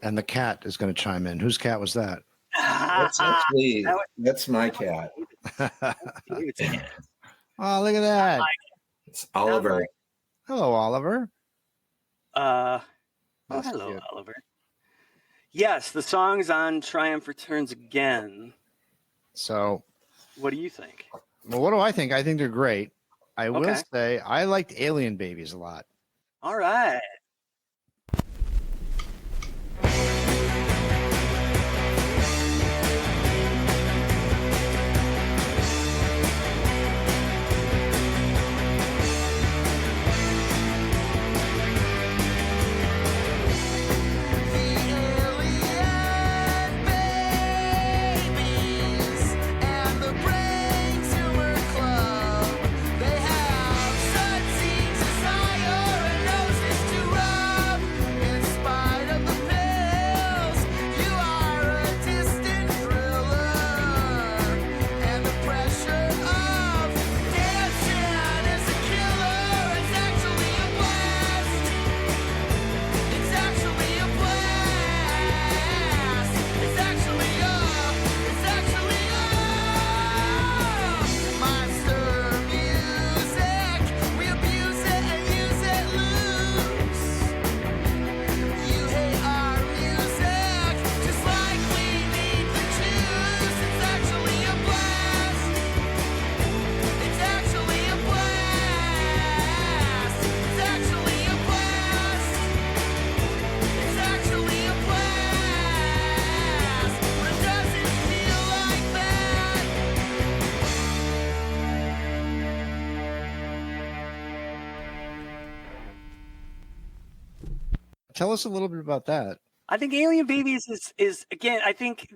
And the cat is going to chime in. Whose cat was that? That's my cat. Oh, look at that. It's Oliver. Hello, Oliver. Hello, Oliver. Yes, the song's on Triumph Returns Again. So, what do you think? Well, what do I think? I think they're great. I will say I liked Alien Babies a lot. All right. Tell us a little bit about that. I think Alien Babies is again, I think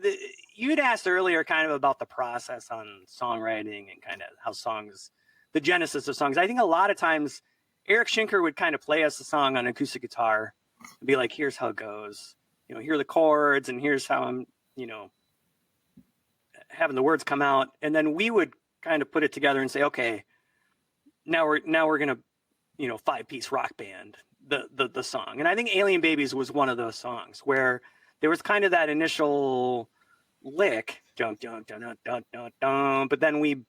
you'd asked earlier kind of about the process on songwriting and kind of how songs, the genesis of songs. I think a lot of times Eric Schinker would kind of play us a song on acoustic guitar and be like, here's how it goes. Here are the chords and here's how I'm, having the words come out. And then we would kind of put it together and say, okay, now we're going to, 5-piece rock band the song. And I think Alien Babies was one of those songs where there was kind of that initial lick, dun, dun, dun, dun, dun, dun, dun, but then we,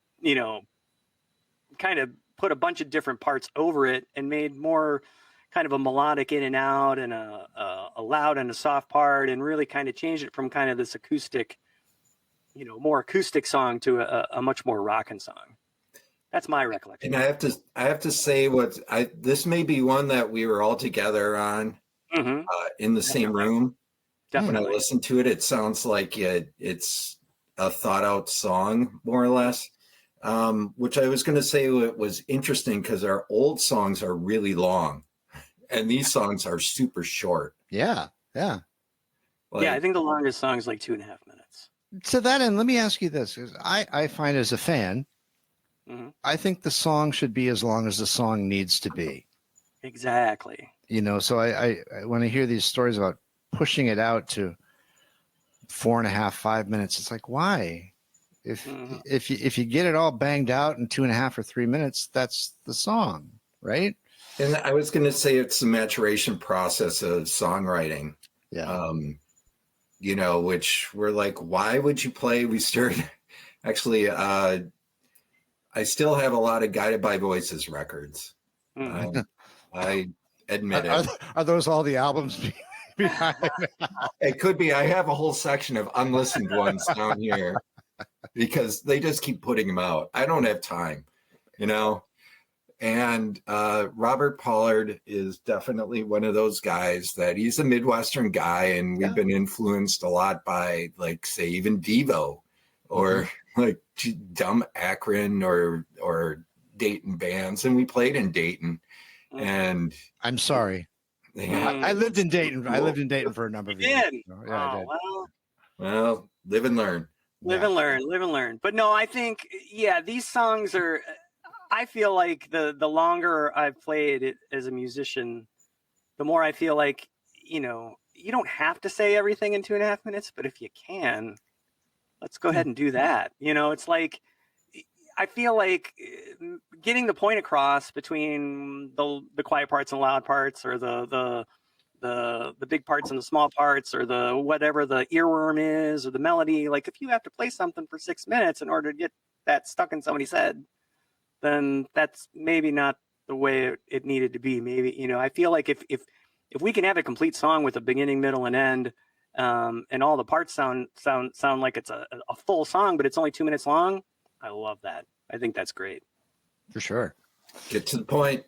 kind of put a bunch of different parts over it and made more kind of a melodic in and out and a loud and a soft part, and really kind of changed it from kind of this acoustic, more acoustic song to a much more rockin' song. That's my recollection. And I have to say this may be one that we were all together on in the same room. Definitely. When I listen to it, it sounds like it's a thought out song, more or less. Which I was going to say was interesting because our old songs are really long and these songs are super short. Yeah. Yeah. I think the longest song is like 2.5 minutes. To that end, let me ask you this. I find as a fan, I think the song should be as long as the song needs to be. Exactly. So I when I hear these stories about pushing it out to 4.5, 5 minutes, it's like, why? If you get it all banged out in 2.5 or 3 minutes, that's the song, right? And I was going to say it's the maturation process of songwriting. Yeah. Which we're like, why would you play? We started actually. I still have a lot of Guided by Voices records. I admit it. Are those all the albums behind? It could be. I have a whole section of unlistened ones down here because they just keep putting them out. I don't have time, And Robert Pollard is definitely one of those guys that he's a Midwestern guy, and we've been influenced a lot by, like, say, even Devo or like dumb Akron or Dayton bands. And we played in Dayton. And I'm sorry. I lived in Dayton. I lived in Dayton for a number of years. I did. Well, live and learn. Live and learn. But no, I think, these songs are, I feel like the longer I've played it as a musician, the more I feel like, you don't have to say everything in 2.5 minutes, but if you can, let's go ahead and do that. It's like, I feel like getting the point across between the quiet parts and loud parts, or the big parts and the small parts, or the whatever the earworm is, or the melody. Like, if you have to play something for 6 minutes in order to get that stuck in somebody's head, then that's maybe not the way it needed to be. Maybe, I feel like if we can have a complete song with a beginning, middle, and end, and all the parts sound like it's a full song, but it's only 2 minutes long, I love that. I think that's great. For sure. Get to the point.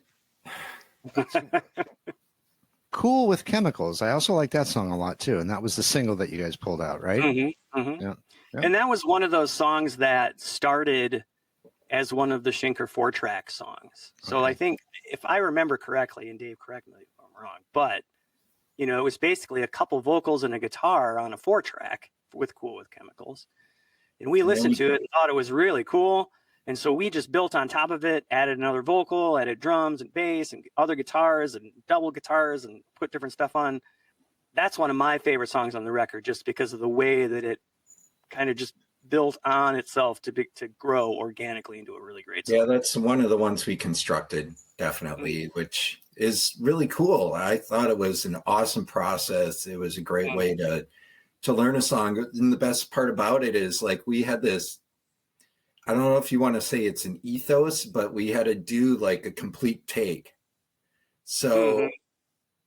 Cool with Chemicals. I also like that song a lot too. And that was the single that you guys pulled out, right? Yeah. And that was one of those songs that started as one of the Schinker 4-track songs. So I think, if I remember correctly, and Dave, correct me if I'm wrong, but it was basically a couple vocals and a guitar on a 4-track with Cool with Chemicals. And we listened to it and thought it was really cool. And so we just built on top of it, added another vocal, added drums and bass and other guitars and double guitars, and put different stuff on. That's one of my favorite songs on the record, just because of the way that it kind of just built on itself to grow organically into a really great song. Yeah, that's one of the ones we constructed, definitely, which is really cool. I thought it was an awesome process. It was a great way to learn a song. And the best part about it is, like, we had this, I don't know if you want to say it's an ethos, but we had to do like a complete take. So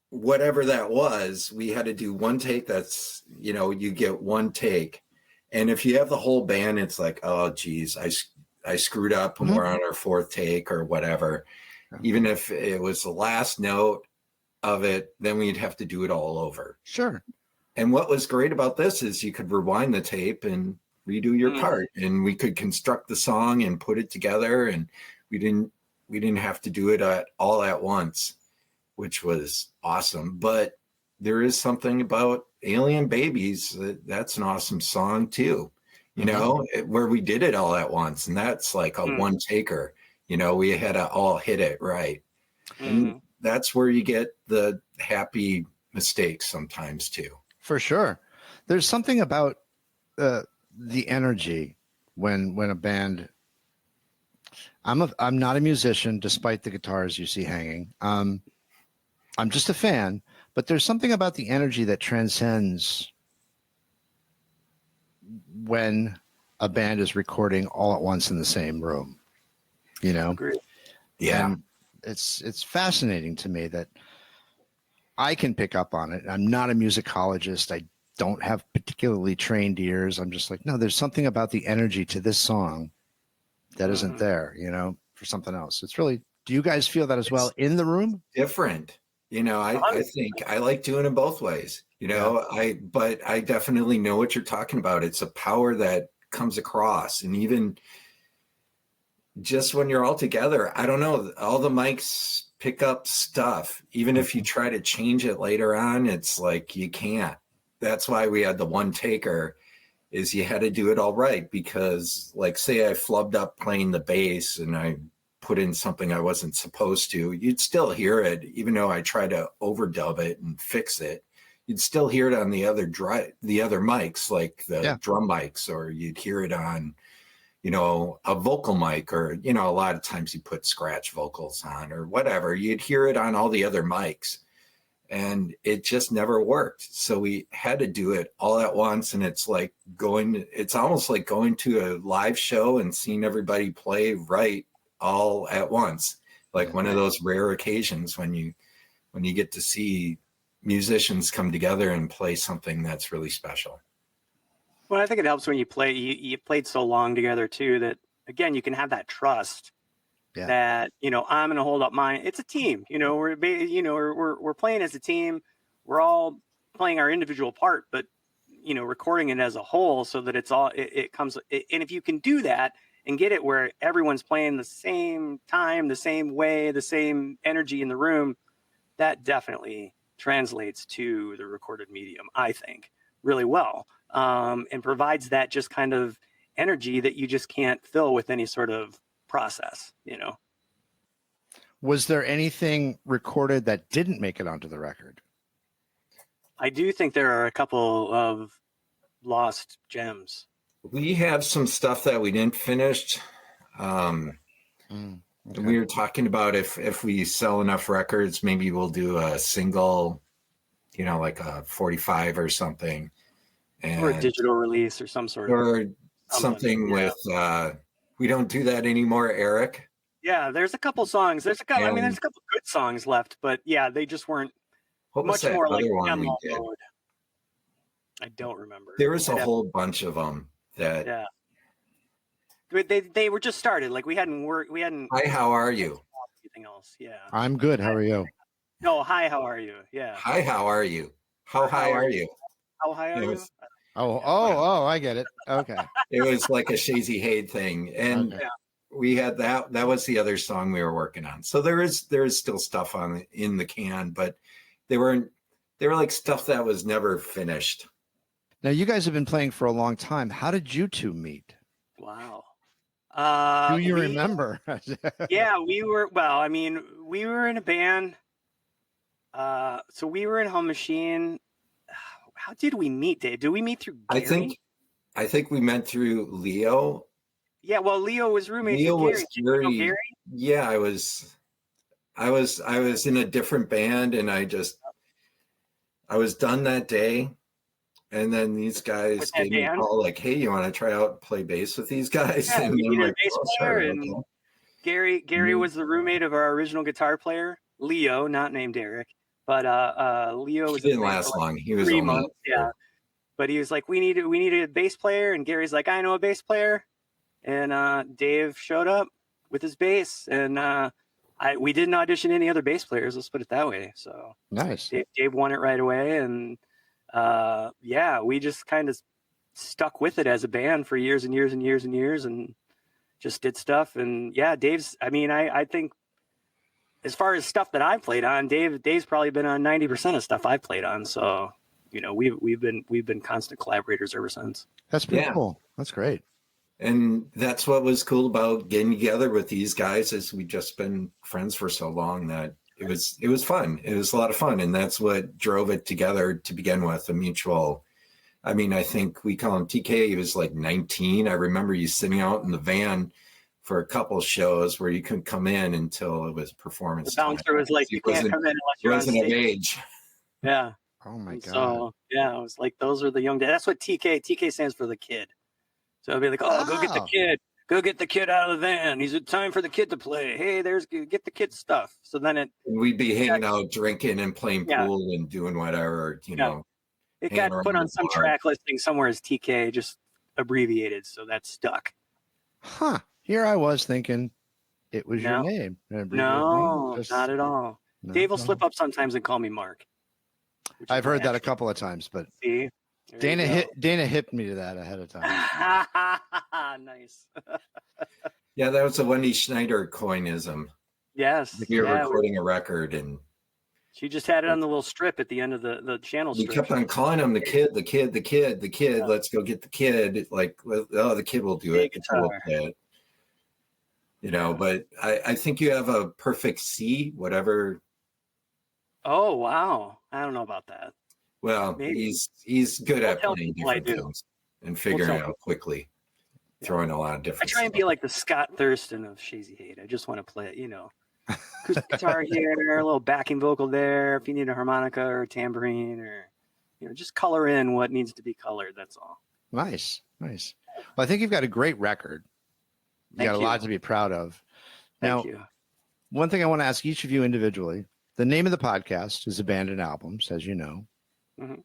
whatever that was, we had to do one take. That's, you get one take. And if you have the whole band, it's like, oh, geez, I screwed up and we're on our 4th take or whatever. Even if it was the last note of it, then we'd have to do it all over. Sure. And what was great about this is you could rewind the tape and redo your part, and we could construct the song and put it together, and we didn't have to do it all at once, which was awesome. But there is something about Alien Babies. That's an awesome song too, you know, where we did it all at once. And that's like a one taker, you know, we had to all hit it right. And that's where you get the happy mistakes sometimes too. For sure. There's something about the energy when a band. I'm not a musician, despite the guitars you see hanging. I'm just a fan, but there's something about the energy that transcends when a band is recording all at once in the same room. You know? Agreed. Yeah. And it's fascinating to me that I can pick up on it. I'm not a musicologist. I don't have particularly trained ears. I'm just like, no, there's something about the energy to this song that isn't there, you know, for something else. It's really, do you guys feel that as well in the room? Different. You know, I think I like doing it both ways, you know, but I definitely know what you're talking about. It's a power that comes across. And even just when you're all together, I don't know, all the mics pick up stuff. Even if you try to change it later on, it's like you can't. That's why we had the one taker, is you had to do it all right, because like say I flubbed up playing the bass and I put in something I wasn't supposed to, you'd still hear it, even though I try to overdub it and fix it. You'd still hear it on the other mics, like the drum mics, or you'd hear it on, you know, a vocal mic, or, you know, a lot of times you put scratch vocals on or whatever. You'd hear it on all the other mics, and it just never worked. So we had to do it all at once. And it's almost like going to a live show and seeing everybody play right all at once. Like one of those rare occasions when you get to see musicians come together and play something that's really special. Well, I think it helps when you play, you played so long together too, that again, you can have that trust that, you know, I'm going to hold up mine. It's a team, you know, we're playing as a team. We're all playing our individual part, but, you know, recording it as a whole so that it's all, it comes. And if you can do that and get it where everyone's playing the same time, the same way, the same energy in the room, that definitely translates to the recorded medium, I think, really well. And provides that just kind of energy that you just can't fill with any sort of process, you know. Was there anything recorded that didn't make it onto the record? I do think there are a couple of lost gems. We have some stuff that we didn't finish. We were talking about if we sell enough records, maybe we'll do a single, you know, like a 45 or something. Or a digital release or some sort of. Or something with, we don't do that anymore, Eric. Yeah, there's a couple songs. There's a couple good songs left, but yeah, they just weren't much more like demo mode. I don't remember. There was a whole bunch of them that. Yeah. They were just started. Like we hadn't. Hi, how are you? Anything else? Yeah. I'm good. How are you? No, hi, how are you? Yeah. Hi, how are you? How high are you? How high are you? Oh, I get it. Okay. It was like a Shazy Hade thing. And we had that. That was the other song we were working on. So there is still stuff in the can, but they were like stuff that was never finished. Now you guys have been playing for a long time. How did you two meet? Wow. Do you remember? Yeah, we were in a band. So we were in Home Machine. How did we meet, Dave? Did we meet through Gary? I think we met through Leo. Yeah, well, Leo was roommates Leo with was Gary. Gary. Gary. Yeah, I was in a different band, and I was done that day. And then these guys gave me a call like, "Hey, you want to try out and play bass with these guys?" Yeah, and we needed like, a bass player, and Gary was the roommate of our original guitar player, Leo, not named Eric. But Leo was. He didn't last long. He was 3 only months. Yeah. But he was like, we need a bass player, and Gary's like, I know a bass player, and Dave showed up with his bass, and we didn't audition any other bass players. Let's put it that way. So nice. Dave won it right away, and we just kind of stuck with it as a band for years and years and years and years, and just did stuff. And yeah, Dave's. I mean, I think as far as stuff that I've played on, Dave's probably been on 90% of stuff I've played on. So, we've been constant collaborators ever since. That's pretty cool. That's great. And that's what was cool about getting together with these guys, is we've just been friends for so long that it was fun. It was a lot of fun. And that's what drove it together to begin with, a mutual. I mean, I think we call him TK. He was like 19. I remember you sitting out in the van for a couple of shows where you couldn't come in until it was performance. The bouncer was like, you can't come in unless you're on wasn't of stage. age. Yeah. Oh my God. So yeah, it was like, those are the young days. That's what TK stands for, the kid. So I'll be like, go get the kid. Go get the kid out of the van. He's time for the kid to play. Hey, get the kid stuff. So then we'd be hanging out, drinking and playing pool and doing whatever, know. It got put on some track listing somewhere as TK, just abbreviated. So that stuck. Huh. Here I was thinking it was your name. No, not at all. No, Dave will slip up sometimes and call me Mark. I've heard that a couple of times, but see, Dana hipped me to that ahead of time. Nice. Yeah, that was a Wendy Schneider coinism. Yes. You're recording a record, and she just had it on the little strip at the end of the channel strip. We kept on calling him the kid. Yeah. Let's go get the kid. Like, the kid will do it. The kid will play it. But I think you have a perfect C, whatever. Oh, wow. I don't know about that. Well, maybe. he's good at playing different things and figuring it out quickly, throwing a lot of different I try and be like the Scott Thurston of Shazy Hade. I just want to play it, acoustic guitar here, a little backing vocal there. If you need a harmonica or a tambourine, or just color in what needs to be colored. That's all. Nice. Well, I think you've got a great record. You got a lot to be proud of. Thank you. One thing I want to ask each of you individually: the name of the podcast is Abandoned Albums, as you know. Mm-hmm.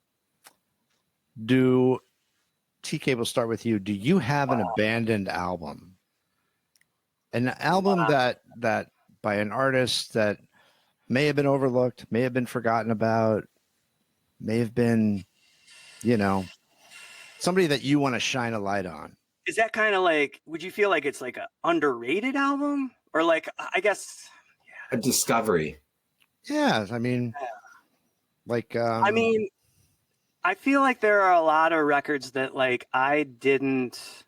TK, we'll start with you. Do you have an abandoned album? An album that by an artist that may have been overlooked, may have been forgotten about, may have been, somebody that you want to shine a light on? Is that kind of like, would you feel like it's like an underrated album, or like, I guess, a discovery? Yeah. I mean, I feel like there are a lot of records that like I didn't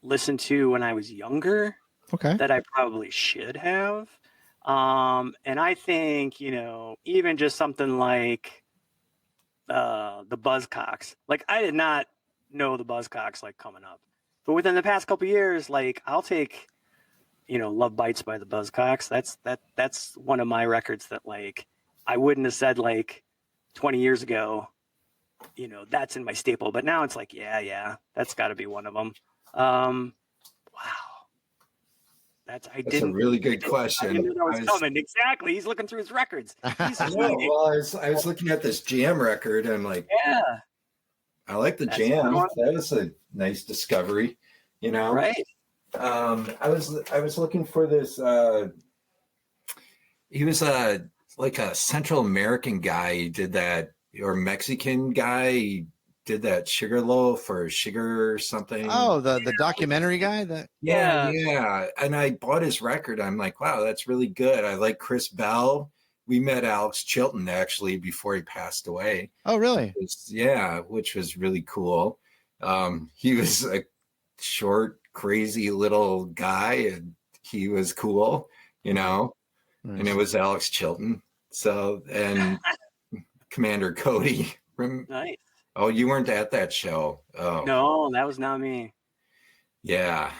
listen to when I was younger. Okay. That I probably should have. And I think, even just something like the Buzzcocks. Like, I did not know the Buzzcocks like coming up. But within the past couple of years, like, I'll take, Love Bites by the Buzzcocks. That's one of my records that like I wouldn't have said like 20 years ago, that's in my staple. But now it's like, yeah, that's got to be one of them. Wow. That's a really good question. I didn't know that was coming. Exactly. He's looking through his records. I was looking at this Jam record, and I'm like, yeah, I like the Jam. That was a nice discovery, Right. I was looking for this. He was like a Central American guy. He did that, or Mexican guy. He did that Sugarloaf or Sugar or something. Oh, the documentary guy? Yeah. And I bought his record. I'm like, wow, that's really good. I like Chris Bell. We met Alex Chilton actually before he passed away. Oh, really? Which was really cool. He was a short, crazy little guy, and he was cool, Nice. And it was Alex Chilton. So, and Commander Cody. Nice. Oh, you weren't at that show. Oh, no, that was not me. Yeah.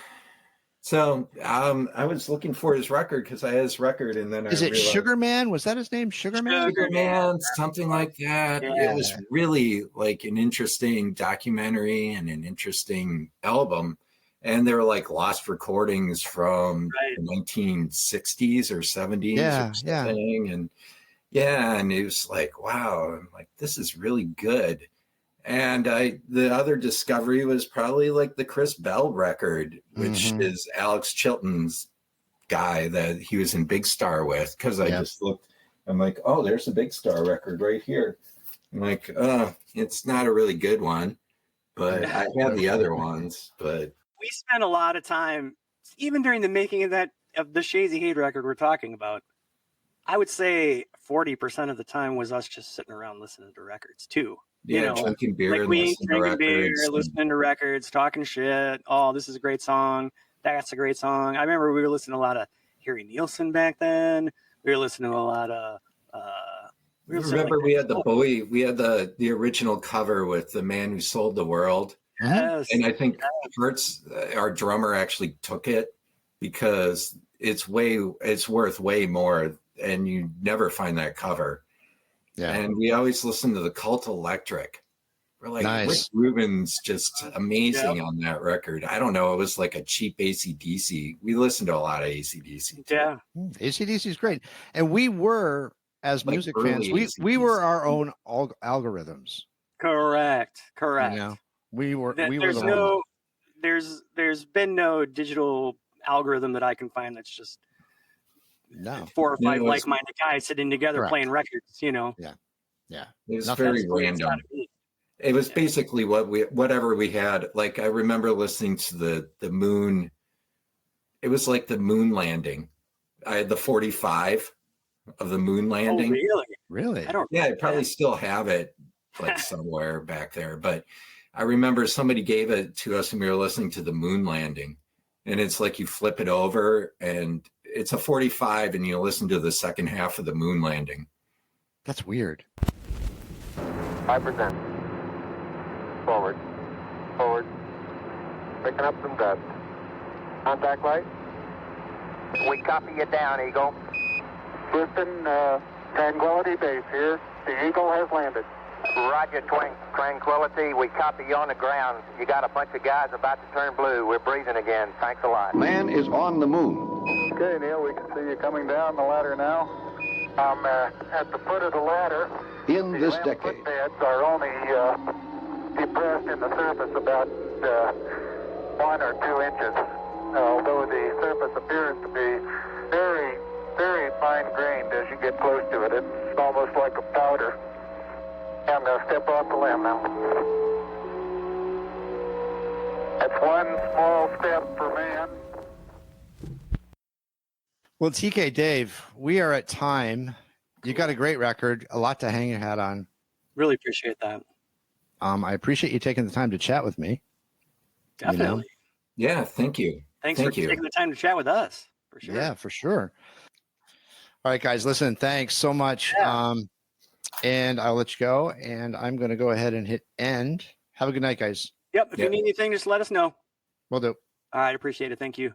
So I was looking for his record because I had his record, and then I realized, Sugar Man? Was that his name? Sugar Man? Sugar Man, something like that. Yeah. It was really like an interesting documentary and an interesting album. And they were like lost recordings from the 1960s or 70s or something. And it was like, wow, I'm like, this is really good. And the other discovery was probably like the Chris Bell record, which is Alex Chilton's guy that he was in Big Star with. Because I just looked, I'm like, oh, there's a Big Star record right here. I'm like, it's not a really good one, but I have the other ones. But we spent a lot of time, even during the making of that of the Shazy Hade record we're talking about, I would say 40% of the time was us just sitting around listening to records too. Yeah, drinking beer like and we listening to records. listening to records, talking shit. Oh, this is a great song. That's a great song. I remember we were listening to a lot of Harry Nilsson back then. We were listening to a lot of. We had the Bowie. We had the original cover with "The Man Who Sold the World." Yes. And I think Hertz, our drummer, actually took it because it's worth way more, and you never find that cover. Yeah. And we always listen to the Cult Electric. We're like, Nice. Rick Rubin's just amazing on that record. I don't know. It was like a cheap AC/DC. We listened to a lot of AC/DC. Yeah. AC/DC is great. And we were, as Like music early fans, AC/DC. we were our own algorithms. Correct. You know? We were There's the ones. there's been no digital algorithm that I can find that's just No. 4 or 5 it was- like-minded guys sitting together Correct. playing records. Yeah. It was Nothing very That's the way it's random. gotta be. It was basically whatever we had. Like I remember listening to the moon. It was like the moon landing. I had the 45 of the moon Oh, landing. really? Really? I don't. Yeah, I probably still have it like somewhere back there. But I remember somebody gave it to us and we were listening to the moon landing. And it's like you flip it over and it's a 45 and you listen to the second half of the moon landing. That's weird. 5%. Forward. Forward. Picking up some dust. Contact light. We copy you down, Eagle. Houston, Tranquility Base here. The Eagle has landed. Roger, Tranquility. We copy you on the ground. You got a bunch of guys about to turn blue. We're breathing again. Thanks a lot. Man is on the moon. Okay, Neil, we can see you coming down the ladder now. I'm at the foot of the ladder. In this The decade, footpads are only depressed in the surface about 1 or 2 inches, although the surface appears to be very, very fine-grained as you get close to it. It's almost like a powder. I'm going to step off the limb now. That's one small step for man. Well, TK Dave, we are at time. You got a great record, a lot to hang your hat on. Really appreciate that. I appreciate you taking the time to chat with me. Definitely. Yeah, thank you. Thanks for taking the time to chat with us. For sure. Yeah, for sure. All right, guys, listen, thanks so much. Yeah. And I'll let you go. And I'm going to go ahead and hit end. Have a good night, guys. Yep. If you need anything, just let us know. Will do. All right. Appreciate it. Thank you.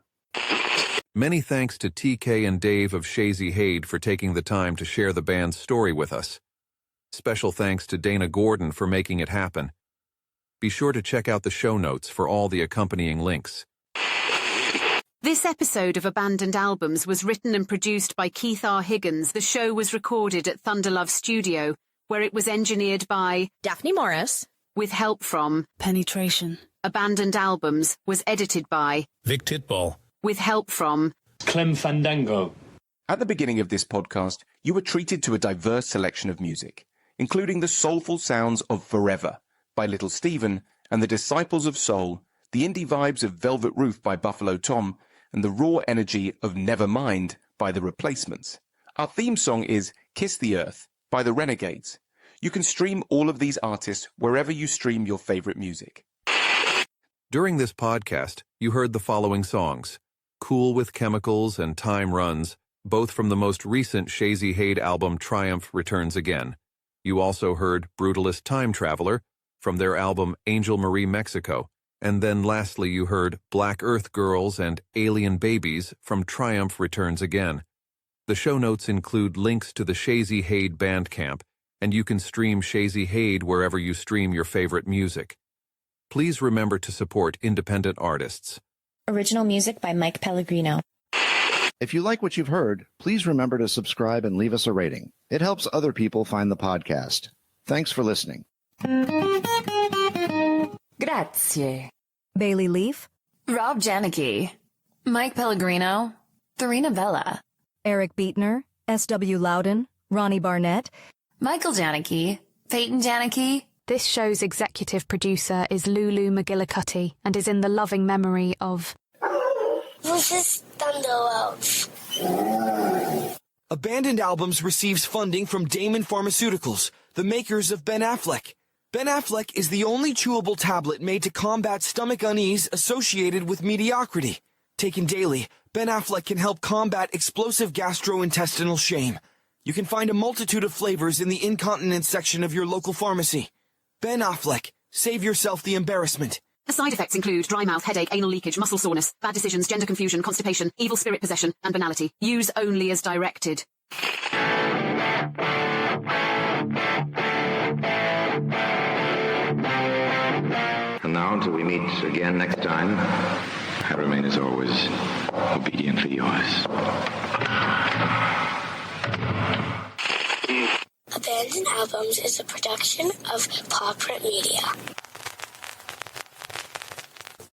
Many thanks to TK and Dave of Shazy Hade for taking the time to share the band's story with us. Special thanks to Dana Gordon for making it happen. Be sure to check out the show notes for all the accompanying links. This episode of Abandoned Albums was written and produced by Keith R. Higgins. The show was recorded at Thunderlove Studio, where it was engineered by Daphne Morris, with help from Penetration. Abandoned Albums was edited by Vic Titball, with help from Clem Fandango. At the beginning of this podcast, you were treated to a diverse selection of music, including the soulful sounds of Forever by Little Steven and the Disciples of Soul, the indie vibes of Velvet Roof by Buffalo Tom, and the raw energy of Nevermind by The Replacements. Our theme song is Kiss the Earth by The Renegades. You can stream all of these artists wherever you stream your favorite music. During this podcast, you heard the following songs: Cool with Chemicals and Time Runs, both from the most recent Shazy Hade album Triumph Returns Again. You also heard Brutalist Time Traveler from their album Angel Marie Mexico. And then lastly you heard Black Earth Girls and Alien Babies from Triumph Returns Again. The show notes include links to the Shazy Hade Bandcamp, and you can stream Shazy Hade wherever you stream your favorite music. Please remember to support independent artists. original music by Mike Pellegrino. If you like what you've heard, please remember to subscribe and leave us a rating. It helps other people find the podcast. Thanks for listening. Grazie. Bailey Leaf, Rob Janicki, Mike Pellegrino, Farina Vella, Eric Beatner, S.W. Loudon, Ronnie Barnett, Michael Janicki, Peyton Janicki. This show's executive producer is Lulu McGillicuddy and is in the loving memory of Versus Thunderlove. Abandoned Albums receives funding from Damon Pharmaceuticals, the makers of Ben Affleck. Ben Affleck is the only chewable tablet made to combat stomach unease associated with mediocrity. Taken daily, Ben Affleck can help combat explosive gastrointestinal shame. You can find a multitude of flavors in the incontinence section of your local pharmacy. Ben Affleck. Save yourself the embarrassment. The side effects include dry mouth, headache, anal leakage, muscle soreness, bad decisions, gender confusion, constipation, evil spirit possession, and banality. Use only as directed. And now, until we meet again next time, I remain as always obediently yours. Abandoned Albums is a production of Paw Print Media.